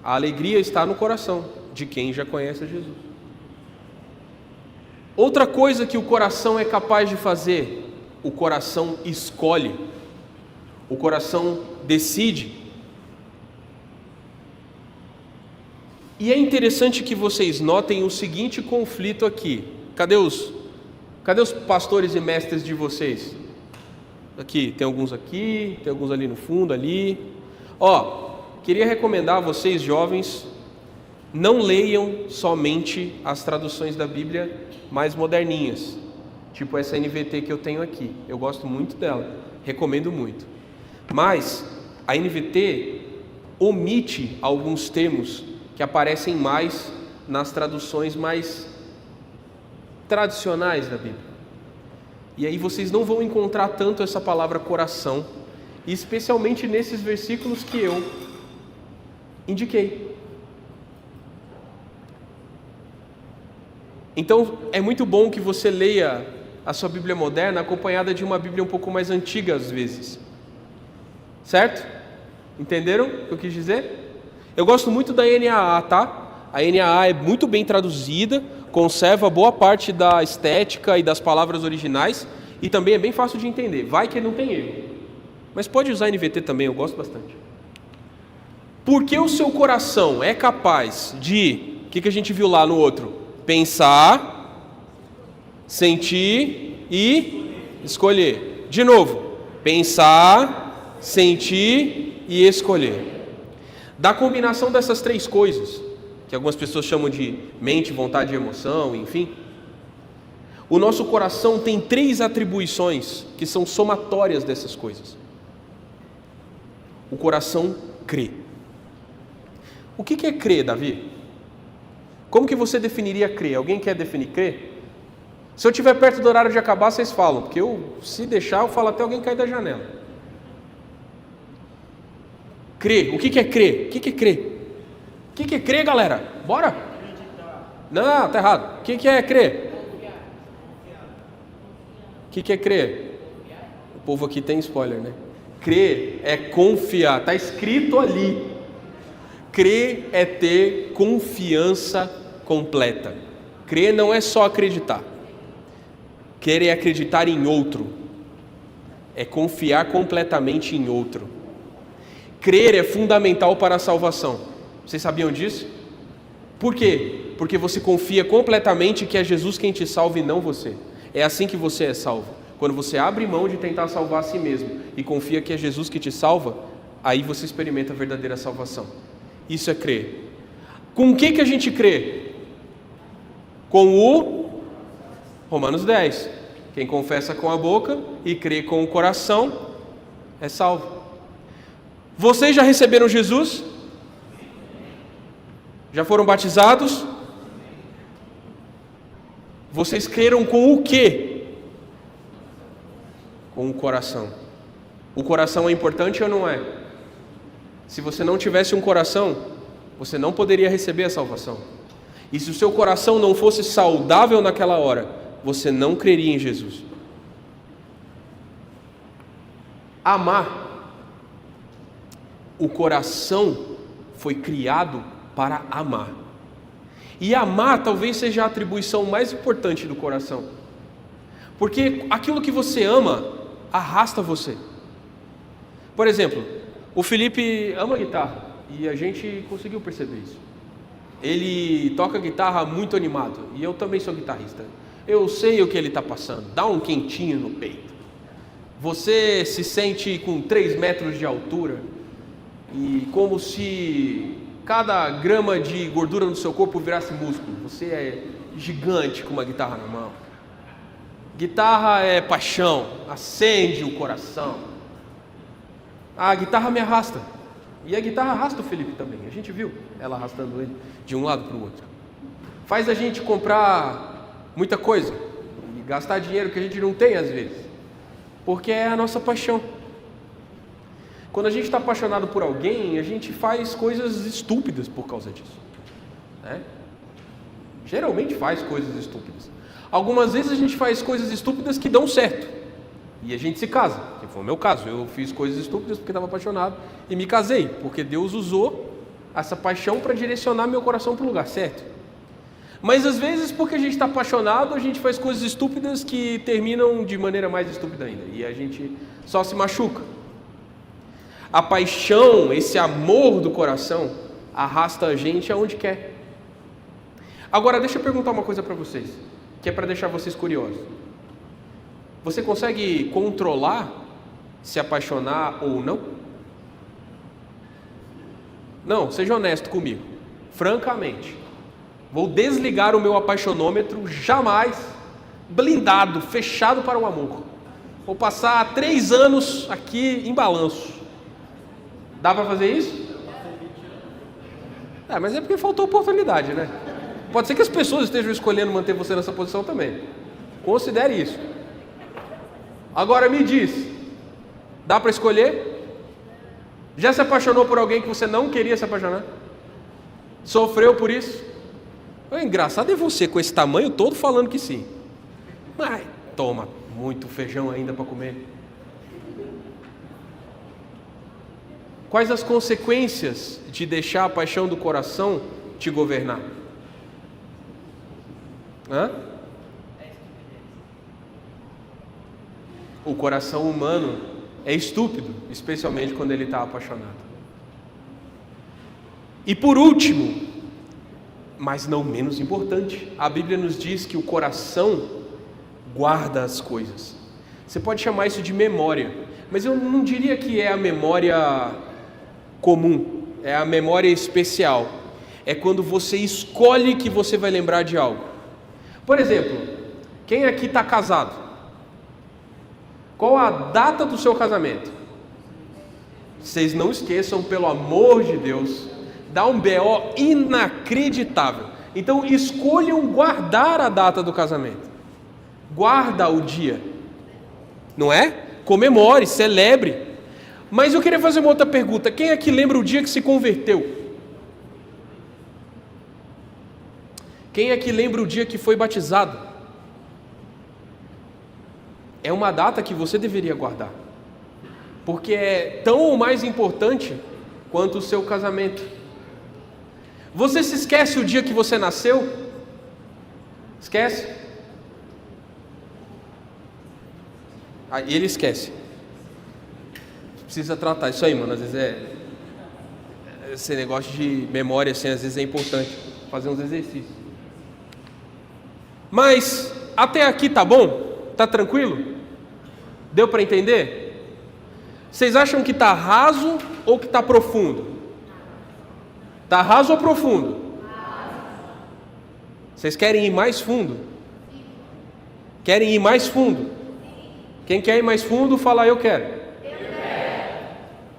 A alegria está no coração de quem já conhece a Jesus. Outra coisa que o coração é capaz de fazer, o coração escolhe, o coração decide. E é interessante que vocês notem o seguinte conflito aqui. Cadê os pastores e mestres de vocês? Aqui, tem alguns aqui, tem alguns ali no fundo, ali. Queria recomendar a vocês, jovens, não leiam somente as traduções da Bíblia mais moderninhas, tipo essa NVT que eu tenho aqui. Eu gosto muito dela, recomendo muito. Mas a NVT omite alguns termos que aparecem mais nas traduções mais tradicionais da Bíblia. E aí vocês não vão encontrar tanto essa palavra coração, especialmente nesses versículos que eu indiquei. Então é muito bom que você leia a sua Bíblia moderna acompanhada de uma Bíblia um pouco mais antiga às vezes. Certo? Entenderam o que eu quis dizer? Eu gosto muito da NAA, tá? A NAA é muito bem traduzida, conserva boa parte da estética e das palavras originais e também é bem fácil de entender. Vai que não tem erro. Mas pode usar NVT também, eu gosto bastante. Porque o seu coração é capaz de, o que a gente viu lá no outro? Pensar, sentir e escolher. De novo, pensar, sentir e escolher. Da combinação dessas três coisas, que algumas pessoas chamam de mente, vontade e emoção, enfim, o nosso coração tem três atribuições que são somatórias dessas coisas. O coração crê. O que é crer, Davi? Como que você definiria crer? Alguém quer definir crer? Se eu estiver perto do horário de acabar, vocês falam, porque se deixar, eu falo até alguém cair da janela. Crer. O que é crer? O que é crer? O que é crer, galera? Bora? Não, tá errado. O que é crer? O que é crer? O povo aqui tem spoiler, né? Crer é confiar. Está escrito ali. Crer é ter confiança completa. Crer não é só acreditar. Crer é acreditar em outro. É confiar completamente em outro. Crer é fundamental para a salvação. Vocês sabiam disso? Por quê? Porque você confia completamente que é Jesus quem te salva e não você. É assim que você é salvo. Quando você abre mão de tentar salvar a si mesmo e confia que é Jesus que te salva, aí você experimenta a verdadeira salvação. Isso é crer. Com o que a gente crê? Com o Romanos 10. Quem confessa com a boca e crê com o coração é salvo. Vocês já receberam Jesus? Já foram batizados? Vocês creram com o quê? Com o coração. O coração é importante ou não é? Se você não tivesse um coração, você não poderia receber a salvação. E se o seu coração não fosse saudável naquela hora, você não creria em Jesus. Amar. O coração foi criado para amar. E amar talvez seja a atribuição mais importante do coração. Porque aquilo que você ama arrasta você. Por exemplo, o Felipe ama guitarra e a gente conseguiu perceber isso. Ele toca guitarra muito animado e eu também sou guitarrista. Eu sei o que ele está passando, dá um quentinho no peito. Você se sente com 3 metros de altura e como se cada grama de gordura no seu corpo virasse músculo. Você é gigante com uma guitarra na mão. Guitarra é paixão, acende o coração. A guitarra me arrasta. E a guitarra arrasta o Felipe também. A gente viu ela arrastando ele de um lado para o outro. Faz a gente comprar muita coisa e gastar dinheiro que a gente não tem às vezes. Porque é a nossa paixão. Quando a gente está apaixonado por alguém, a gente faz coisas estúpidas por causa disso, né? Geralmente faz coisas estúpidas. Algumas vezes a gente faz coisas estúpidas que dão certo e a gente se casa, que foi o meu caso. Eu fiz coisas estúpidas porque estava apaixonado e me casei, porque Deus usou essa paixão para direcionar meu coração para o lugar certo. Mas às vezes, porque a gente está apaixonado, a gente faz coisas estúpidas que terminam de maneira mais estúpida ainda e a gente só se machuca. A paixão, esse amor do coração, arrasta a gente aonde quer. Agora, deixa eu perguntar uma coisa para vocês, que é para deixar vocês curiosos. Você consegue controlar se apaixonar ou não? Não, seja honesto comigo. Francamente, vou desligar o meu apaixonômetro jamais, blindado, fechado para o amor. Vou passar 3 anos aqui em balanço. Dá para fazer isso? Mas é porque faltou oportunidade, né? Pode ser que as pessoas estejam escolhendo manter você nessa posição também. Considere isso. Agora me diz, dá para escolher? Já se apaixonou por alguém que você não queria se apaixonar? Sofreu por isso? O engraçado é você com esse tamanho todo falando que sim. Mas toma muito feijão ainda para comer. Quais as consequências de deixar a paixão do coração te governar? O coração humano é estúpido, especialmente quando ele está apaixonado. E por último, mas não menos importante, a Bíblia nos diz que o coração guarda as coisas. Você pode chamar isso de memória, mas eu não diria que é a memória comum, é a memória especial. É quando você escolhe que você vai lembrar de algo. Por exemplo, quem aqui está casado? Qual a data do seu casamento? Vocês não esqueçam, pelo amor de Deus, dá um BO inacreditável. Então escolham guardar a data do casamento. Guarda o dia, não é? Comemore, celebre. Mas eu queria fazer uma outra pergunta. Quem aqui lembra o dia que se converteu? Quem aqui lembra o dia que foi batizado? É uma data que você deveria guardar, porque é tão ou mais importante quanto o seu casamento. Você se esquece o dia que você nasceu? Esquece? E ele esquece. Precisa tratar isso aí, mano. Às vezes esse negócio de memória, assim, às vezes é importante fazer uns exercícios. Mas até aqui tá bom? Tá tranquilo? Deu para entender? Vocês acham que tá raso ou que tá profundo? Tá raso ou profundo? Vocês querem ir mais fundo? Querem ir mais fundo? Quem quer ir mais fundo, fala eu quero.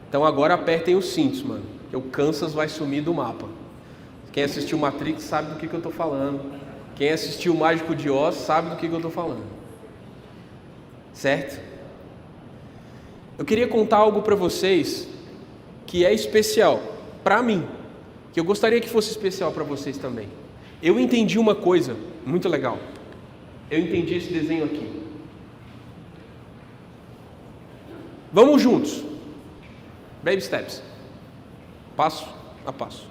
Então agora apertem os cintos, mano. Que o Kansas vai sumir do mapa. Quem assistiu Matrix sabe do que eu estou falando. Quem assistiu o Mágico de Oz sabe do que eu estou falando. Certo? Eu queria contar algo para vocês que é especial para mim, que eu gostaria que fosse especial para vocês também. Eu entendi uma coisa muito legal. Eu entendi esse desenho aqui. Vamos juntos. Baby steps. Passo a passo.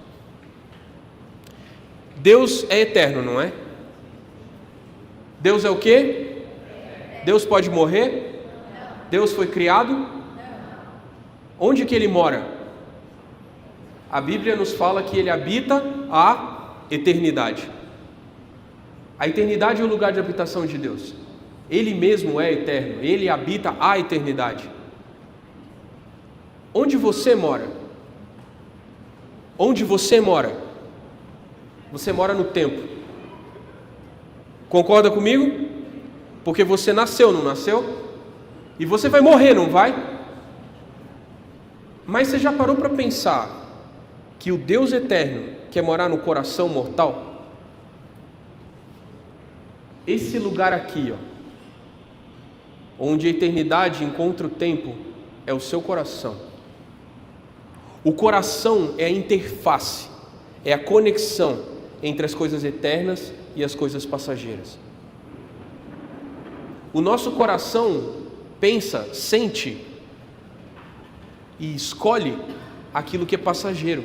Deus é eterno, não é? Deus é o quê? Deus pode morrer? Deus foi criado? Onde que Ele mora? A Bíblia nos fala que Ele habita a eternidade. A eternidade é o lugar de habitação de Deus. Ele mesmo é eterno, Ele habita a eternidade. Onde você mora? Onde você mora? Você mora no tempo. Concorda comigo? Porque você nasceu, não nasceu? E você vai morrer, não vai? Mas você já parou para pensar que o Deus eterno quer morar no coração mortal? Esse lugar aqui, onde a eternidade encontra o tempo, é o seu coração. O coração é a interface, é a conexão entre as coisas eternas e as coisas passageiras. O nosso coração pensa, sente e escolhe aquilo que é passageiro,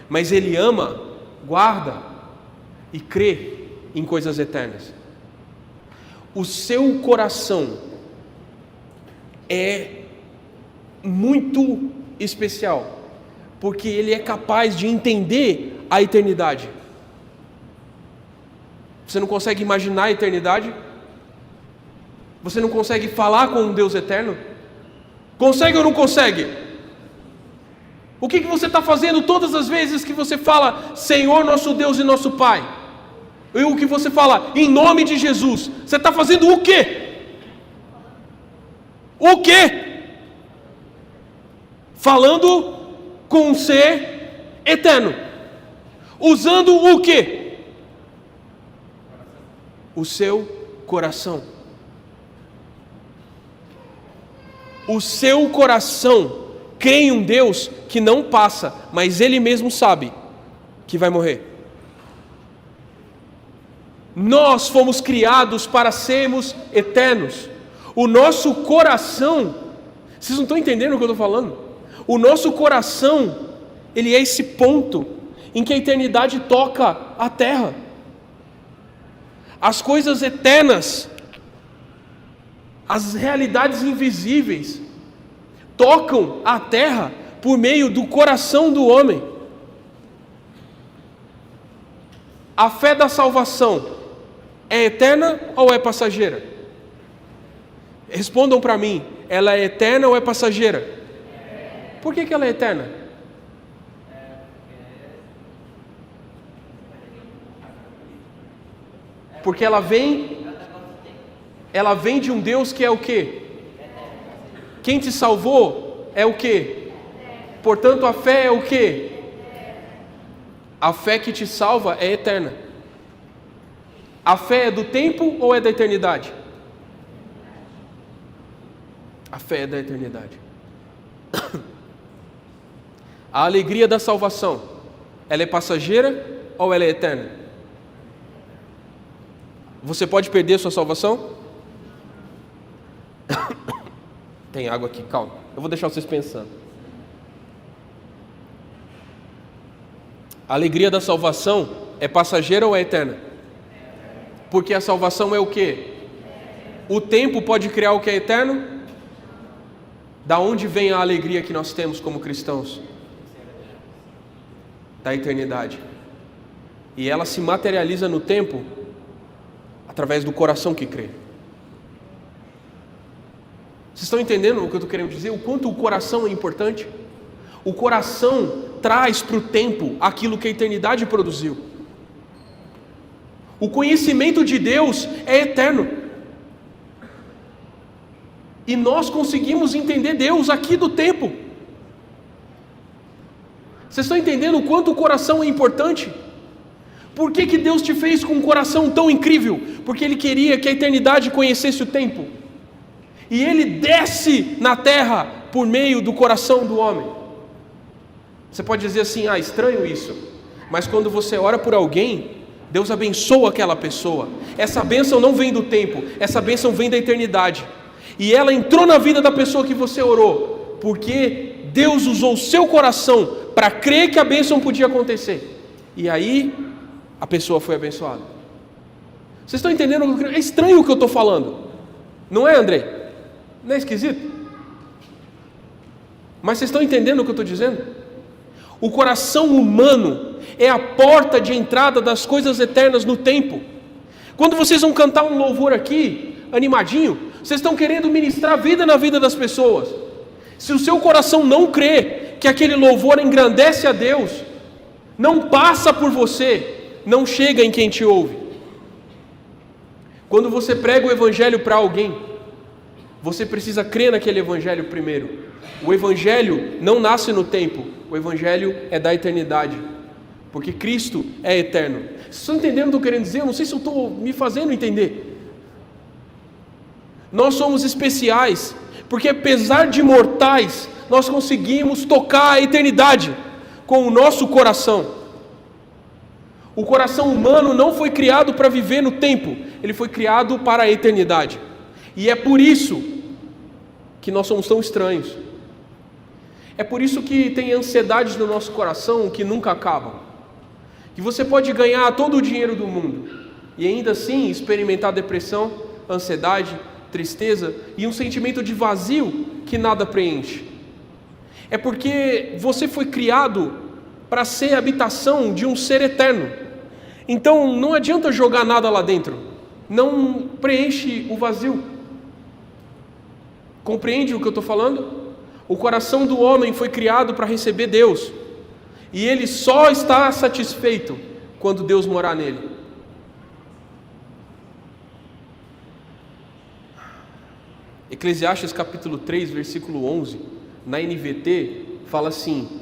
mas ele ama, guarda e crê em coisas eternas. O seu coração é muito especial, porque ele é capaz de entender a eternidade. Você não consegue imaginar a eternidade? Você não consegue falar com um Deus eterno? Consegue ou não consegue? O que você está fazendo todas as vezes que você fala Senhor nosso Deus e nosso Pai? E o que você fala em nome de Jesus? Você está fazendo o quê? O quê? Falando com um ser eterno. Usando o quê? O seu coração. O seu coração crê em um Deus que não passa, mas Ele mesmo sabe que vai morrer. Nós fomos criados para sermos eternos. O nosso coração, vocês não estão entendendo o que eu estou falando? O nosso coração, ele é esse ponto em que a eternidade toca a terra. As coisas eternas, as realidades invisíveis, tocam a terra por meio do coração do homem. A fé da salvação é eterna ou é passageira? Respondam para mim, ela é eterna ou é passageira? Por que ela é eterna? Porque ela vem de um Deus que é o quê? Quem te salvou é o quê? Portanto, a fé é o quê? A fé que te salva é eterna. A fé é do tempo ou é da eternidade? A fé é da eternidade. A alegria da salvação, ela é passageira ou ela é eterna? Você pode perder sua salvação? Tem água aqui, calma. Eu vou deixar vocês pensando. A alegria da salvação é passageira ou é eterna? Porque a salvação é o quê? O tempo pode criar o que é eterno? Da onde vem a alegria que nós temos como cristãos? Da eternidade. E ela se materializa no tempo através do coração que crê. Vocês estão entendendo o que eu estou querendo dizer? O quanto o coração é importante? O coração traz para o tempo aquilo que a eternidade produziu. O conhecimento de Deus é eterno. E nós conseguimos entender Deus aqui do tempo. Vocês estão entendendo o quanto o coração é importante? Por que Deus te fez com um coração tão incrível? Porque Ele queria que a eternidade conhecesse o tempo. E Ele desce na terra por meio do coração do homem. Você pode dizer assim, estranho isso. Mas quando você ora por alguém, Deus abençoa aquela pessoa. Essa bênção não vem do tempo, essa bênção vem da eternidade. E ela entrou na vida da pessoa que você orou, porque Deus usou o seu coração para crer que a bênção podia acontecer. E aí, a pessoa foi abençoada. Vocês estão entendendo? É estranho o que eu estou falando, não é, André? Não é esquisito? Mas vocês estão entendendo o que eu estou dizendo? O coração humano é a porta de entrada das coisas eternas no tempo. Quando vocês vão cantar um louvor aqui, animadinho, vocês estão querendo ministrar vida na vida das pessoas. Se o seu coração não crê que aquele louvor engrandece a Deus, não passa por você, não chega em quem te ouve. Quando você prega o evangelho para alguém, você precisa crer naquele evangelho primeiro. O evangelho não nasce no tempo, o evangelho é da eternidade, porque Cristo é eterno. Vocês estão entendendo o que eu estou querendo dizer? Eu não sei se eu estou me fazendo entender. Nós somos especiais, porque apesar de mortais, nós conseguimos tocar a eternidade com o nosso coração. O coração humano não foi criado para viver no tempo, ele foi criado para a eternidade. E é por isso que nós somos tão estranhos. É por isso que tem ansiedades no nosso coração que nunca acabam. Que você pode ganhar todo o dinheiro do mundo e ainda assim experimentar depressão, ansiedade, tristeza e um sentimento de vazio que nada preenche. É porque você foi criado para ser a habitação de um ser eterno. Então não adianta jogar nada lá dentro, não preenche o vazio. Compreende o que eu estou falando? O coração do homem foi criado para receber Deus, e ele só está satisfeito quando Deus morar nele. Eclesiastes capítulo 3, versículo 11, na NVT, fala assim: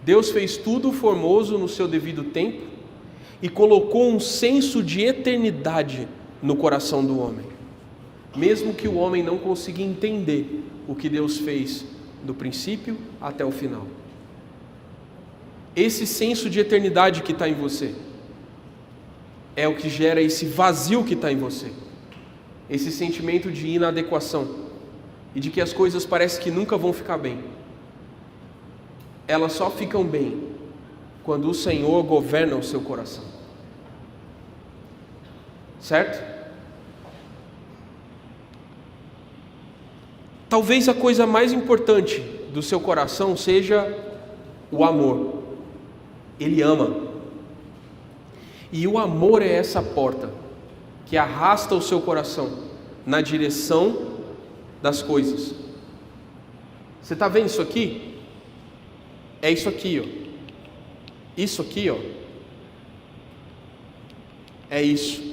Deus fez tudo formoso no seu devido tempo e colocou um senso de eternidade no coração do homem, mesmo que o homem não consiga entender o que Deus fez do princípio até o final. Esse senso de eternidade que está em você é o que gera esse vazio que está em você, esse sentimento de inadequação e de que as coisas parecem que nunca vão ficar bem. Elas só ficam bem quando o Senhor governa o seu coração, certo? Talvez a coisa mais importante do seu coração seja o amor. Ele ama. E o amor é essa porta que arrasta o seu coração na direção das coisas. Você está vendo isso aqui? É isso aqui, ó. Isso aqui, ó. É isso.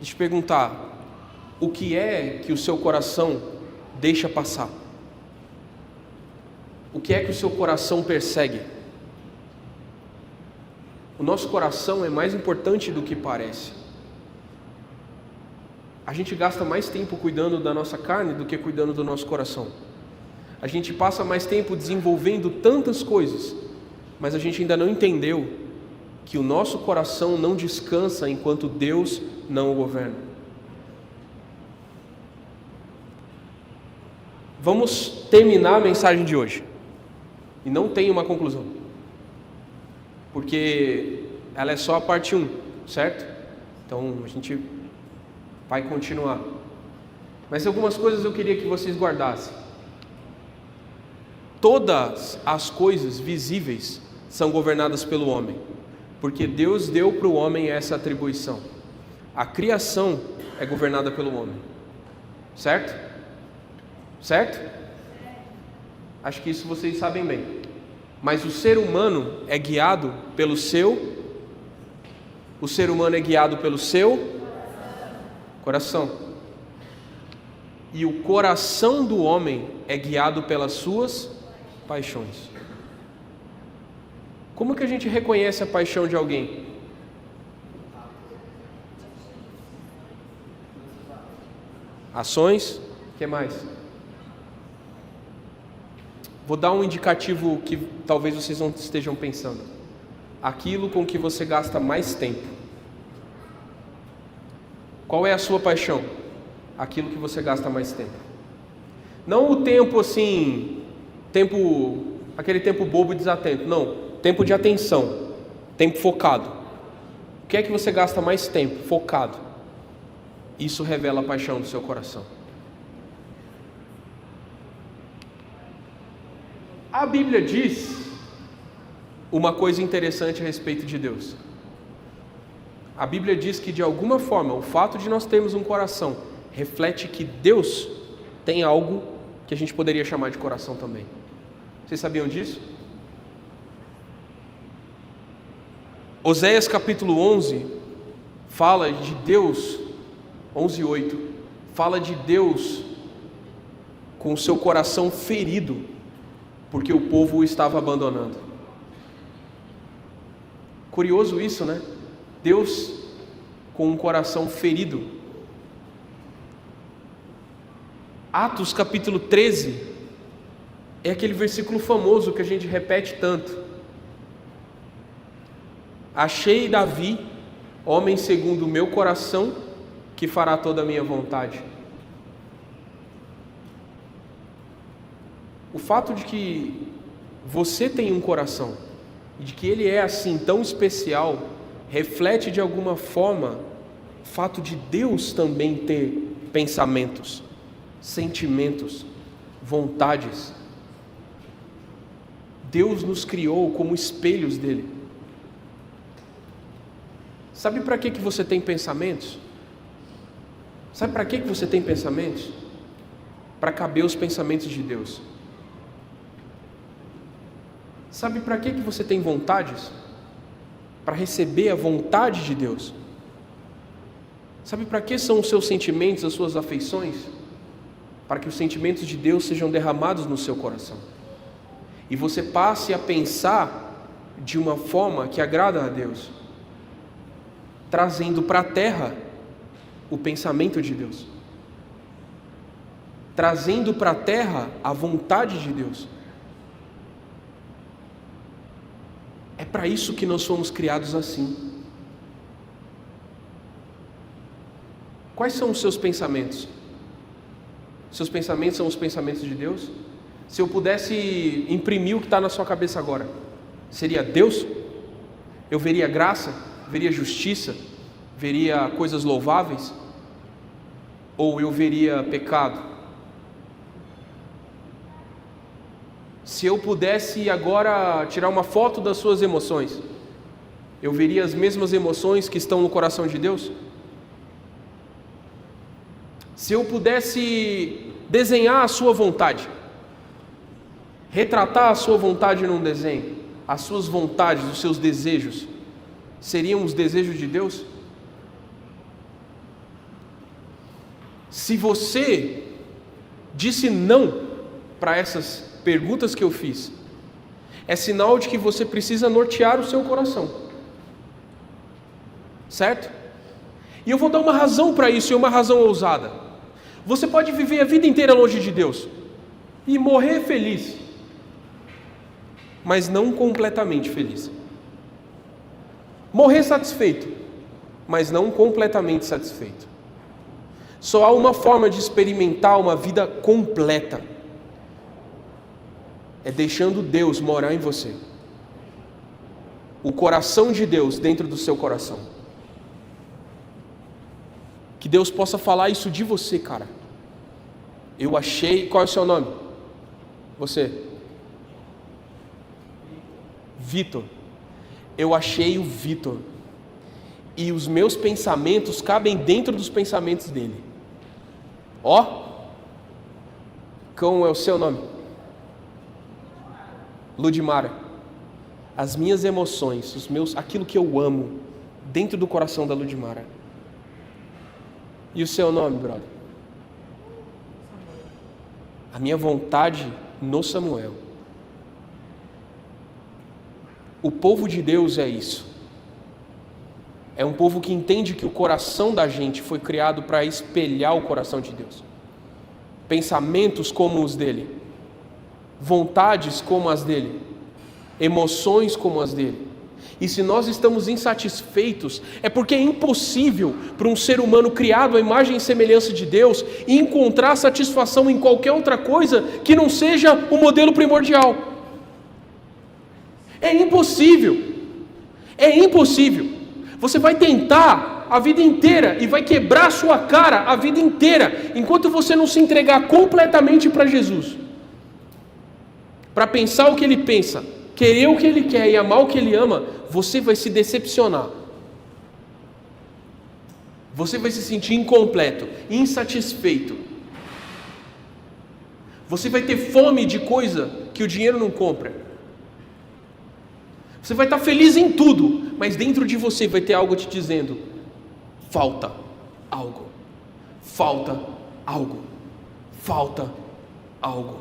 Deixa eu te perguntar, o que é que o seu coração deixa passar? O que é que o seu coração persegue? O nosso coração é mais importante do que parece. A gente gasta mais tempo cuidando da nossa carne do que cuidando do nosso coração. A gente passa mais tempo desenvolvendo tantas coisas, mas a gente ainda não entendeu que o nosso coração não descansa enquanto Deus não o governa. Vamos terminar a mensagem de hoje. E não tem uma conclusão, porque ela é só a parte 1, certo? Então a gente vai continuar. Mas algumas coisas eu queria que vocês guardassem. Todas as coisas visíveis são governadas pelo homem, porque Deus deu para o homem essa atribuição. A criação é governada pelo homem, certo? Certo? Acho que isso vocês sabem bem. Mas o ser humano é guiado pelo seu... O ser humano é guiado pelo seu coração. E o coração do homem é guiado pelas suas paixões. Como que a gente reconhece a paixão de alguém? Ações, o que mais? Vou dar um indicativo que talvez vocês não estejam pensando. Aquilo com que você gasta mais tempo. Qual é a sua paixão? Aquilo que você gasta mais tempo. Não o tempo assim, tempo aquele tempo bobo e desatento. Não, tempo de atenção, tempo focado. O que é que você gasta mais tempo? Focado. Isso revela a paixão do seu coração. A Bíblia diz uma coisa interessante a respeito de Deus. A Bíblia diz que, de alguma forma, o fato de nós termos um coração reflete que Deus tem algo que a gente poderia chamar de coração também. Vocês sabiam disso? Oséias capítulo 11 fala de Deus, 11:8, fala de Deus com o seu coração ferido, porque o povo o estava abandonando. Curioso isso, né? Deus com um coração ferido. Atos capítulo 13 é aquele versículo famoso que a gente repete tanto. Achei Davi, homem segundo o meu coração, que fará toda a minha vontade. O fato de que você tem um coração, e de que ele é assim tão especial, reflete de alguma forma o fato de Deus também ter pensamentos, sentimentos, vontades. Deus nos criou como espelhos dele. Sabe para que você tem pensamentos? Sabe para que você tem pensamentos? Para caber os pensamentos de Deus. Sabe para que você tem vontades? Para receber a vontade de Deus. Sabe para que são os seus sentimentos, as suas afeições? Para que os sentimentos de Deus sejam derramados no seu coração. E você passe a pensar de uma forma que agrada a Deus, trazendo para a terra o pensamento de Deus, trazendo para a terra a vontade de Deus. É para isso que nós fomos criados assim. Quais são os seus pensamentos? Seus pensamentos são os pensamentos de Deus? Se eu pudesse imprimir o que está na sua cabeça agora, seria Deus? Eu veria graça? Veria justiça? Veria coisas louváveis? Ou eu veria pecado? Se eu pudesse agora tirar uma foto das suas emoções, eu veria as mesmas emoções que estão no coração de Deus? Se eu pudesse desenhar a sua vontade, retratar a sua vontade num desenho, as suas vontades, os seus desejos, seriam os desejos de Deus? Se você disse não para essas perguntas que eu fiz, é sinal de que você precisa nortear o seu coração, certo? E eu vou dar uma razão para isso, e uma razão ousada. Você pode viver a vida inteira longe de Deus e morrer feliz, mas não completamente feliz. Morrer satisfeito, mas não completamente satisfeito. Só há uma forma de experimentar uma vida completa: é deixando Deus morar em você, o coração de Deus dentro do seu coração. Que Deus possa falar isso de você, cara. Eu achei... Qual é o seu nome? Você? Vitor. Eu achei o Vitor, e os meus pensamentos cabem dentro dos pensamentos dele. Ó, como é o seu nome? Ludmara. As minhas emoções, aquilo que eu amo, dentro do coração da Ludmara. E o seu nome, brother? A minha vontade no Samuel. O povo de Deus é isso. É um povo que entende que o coração da gente foi criado para espelhar o coração de Deus. Pensamentos como os dele, vontades como as dele, emoções como as dele. E se nós estamos insatisfeitos, é porque é impossível para um ser humano criado à imagem e semelhança de Deus encontrar satisfação em qualquer outra coisa que não seja o modelo primordial. É impossível. É impossível. Você vai tentar a vida inteira e vai quebrar a sua cara a vida inteira, enquanto você não se entregar completamente para Jesus. Para pensar o que Ele pensa, querer o que Ele quer e amar o que Ele ama, você vai se decepcionar. Você vai se sentir incompleto, insatisfeito. Você vai ter fome de coisa que o dinheiro não compra. Você vai estar feliz em tudo, mas dentro de você vai ter algo te dizendo: falta algo, falta algo, falta algo.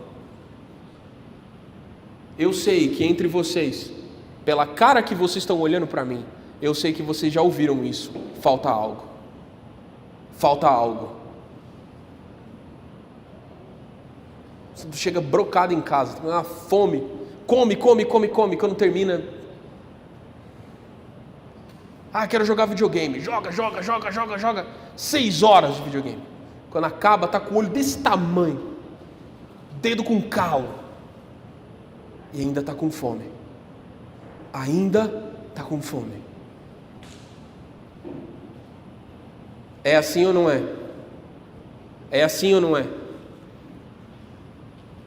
Eu sei que entre vocês, pela cara que vocês estão olhando para mim, eu sei que vocês já ouviram isso: falta algo, falta algo. Você chega brocado em casa, tem uma fome, come, quando termina... quero jogar videogame. Joga. 6 horas de videogame. Quando acaba, tá com o olho desse tamanho, dedo com calo, e ainda tá com fome. É assim ou não é? É assim ou não é?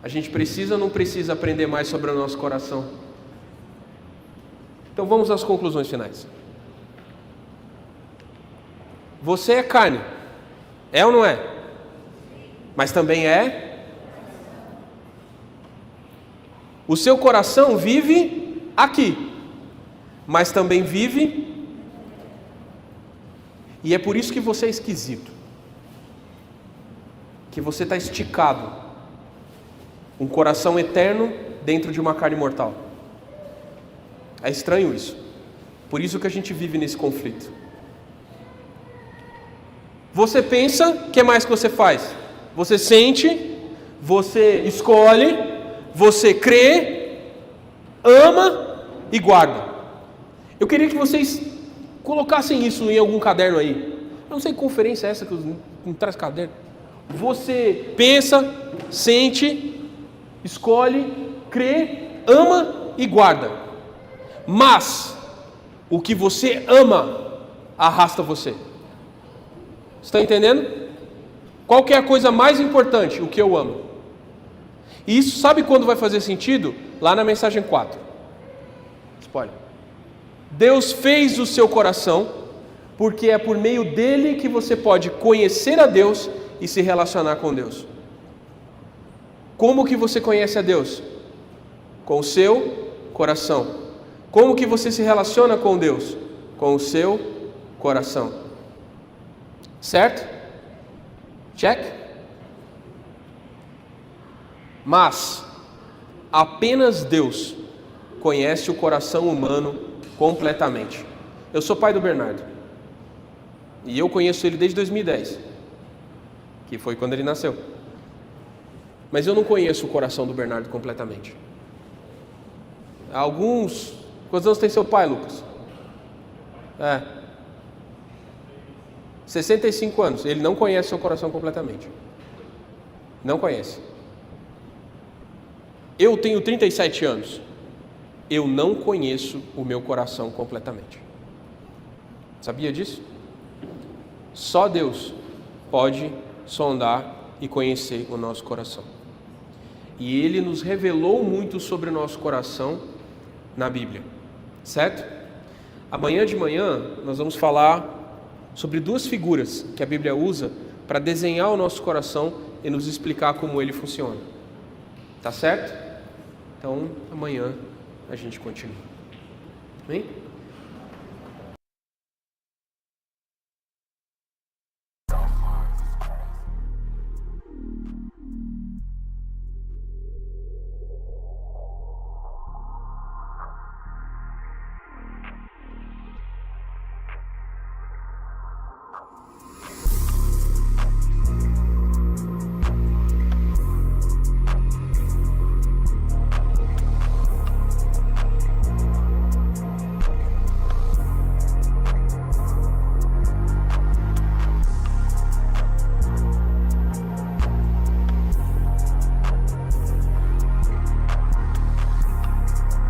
A gente precisa ou não precisa aprender mais sobre o nosso coração? Então vamos às conclusões finais. Você é carne, é ou não é? Mas também é. O seu coração vive aqui, mas também vive. E é por isso que você é esquisito, que você está esticado, um coração eterno dentro de uma carne mortal. É estranho isso. Por isso que a gente vive nesse conflito. Você pensa, o que mais que você faz? Você sente, você escolhe, você crê, ama e guarda. Eu queria que vocês colocassem isso em algum caderno aí. Eu não sei que conferência é essa que não traz caderno. Você pensa, sente, escolhe, crê, ama e guarda. Mas o que você ama arrasta você. Está entendendo? Qual que é a coisa mais importante? O que eu amo. E isso sabe quando vai fazer sentido? Lá na mensagem 4. Spoiler. Deus fez o seu coração porque é por meio dele que você pode conhecer a Deus e se relacionar com Deus. Como que você conhece a Deus? Com o seu coração. Como que você se relaciona com Deus? Com o seu coração. Certo? Check? Mas apenas Deus conhece o coração humano completamente. Eu sou pai do Bernardo e eu conheço ele desde 2010, que foi quando ele nasceu. Mas eu não conheço o coração do Bernardo completamente. Quantos anos tem seu pai, Lucas? 65 anos. Ele não conhece seu coração completamente. Não conhece. Eu tenho 37 anos. Eu não conheço o meu coração completamente. Sabia disso? Só Deus pode sondar e conhecer o nosso coração. E Ele nos revelou muito sobre o nosso coração na Bíblia. Certo? Amanhã de manhã nós vamos falar sobre 2 figuras que a Bíblia usa para desenhar o nosso coração e nos explicar como ele funciona. Tá certo? Então, amanhã a gente continua. Amém?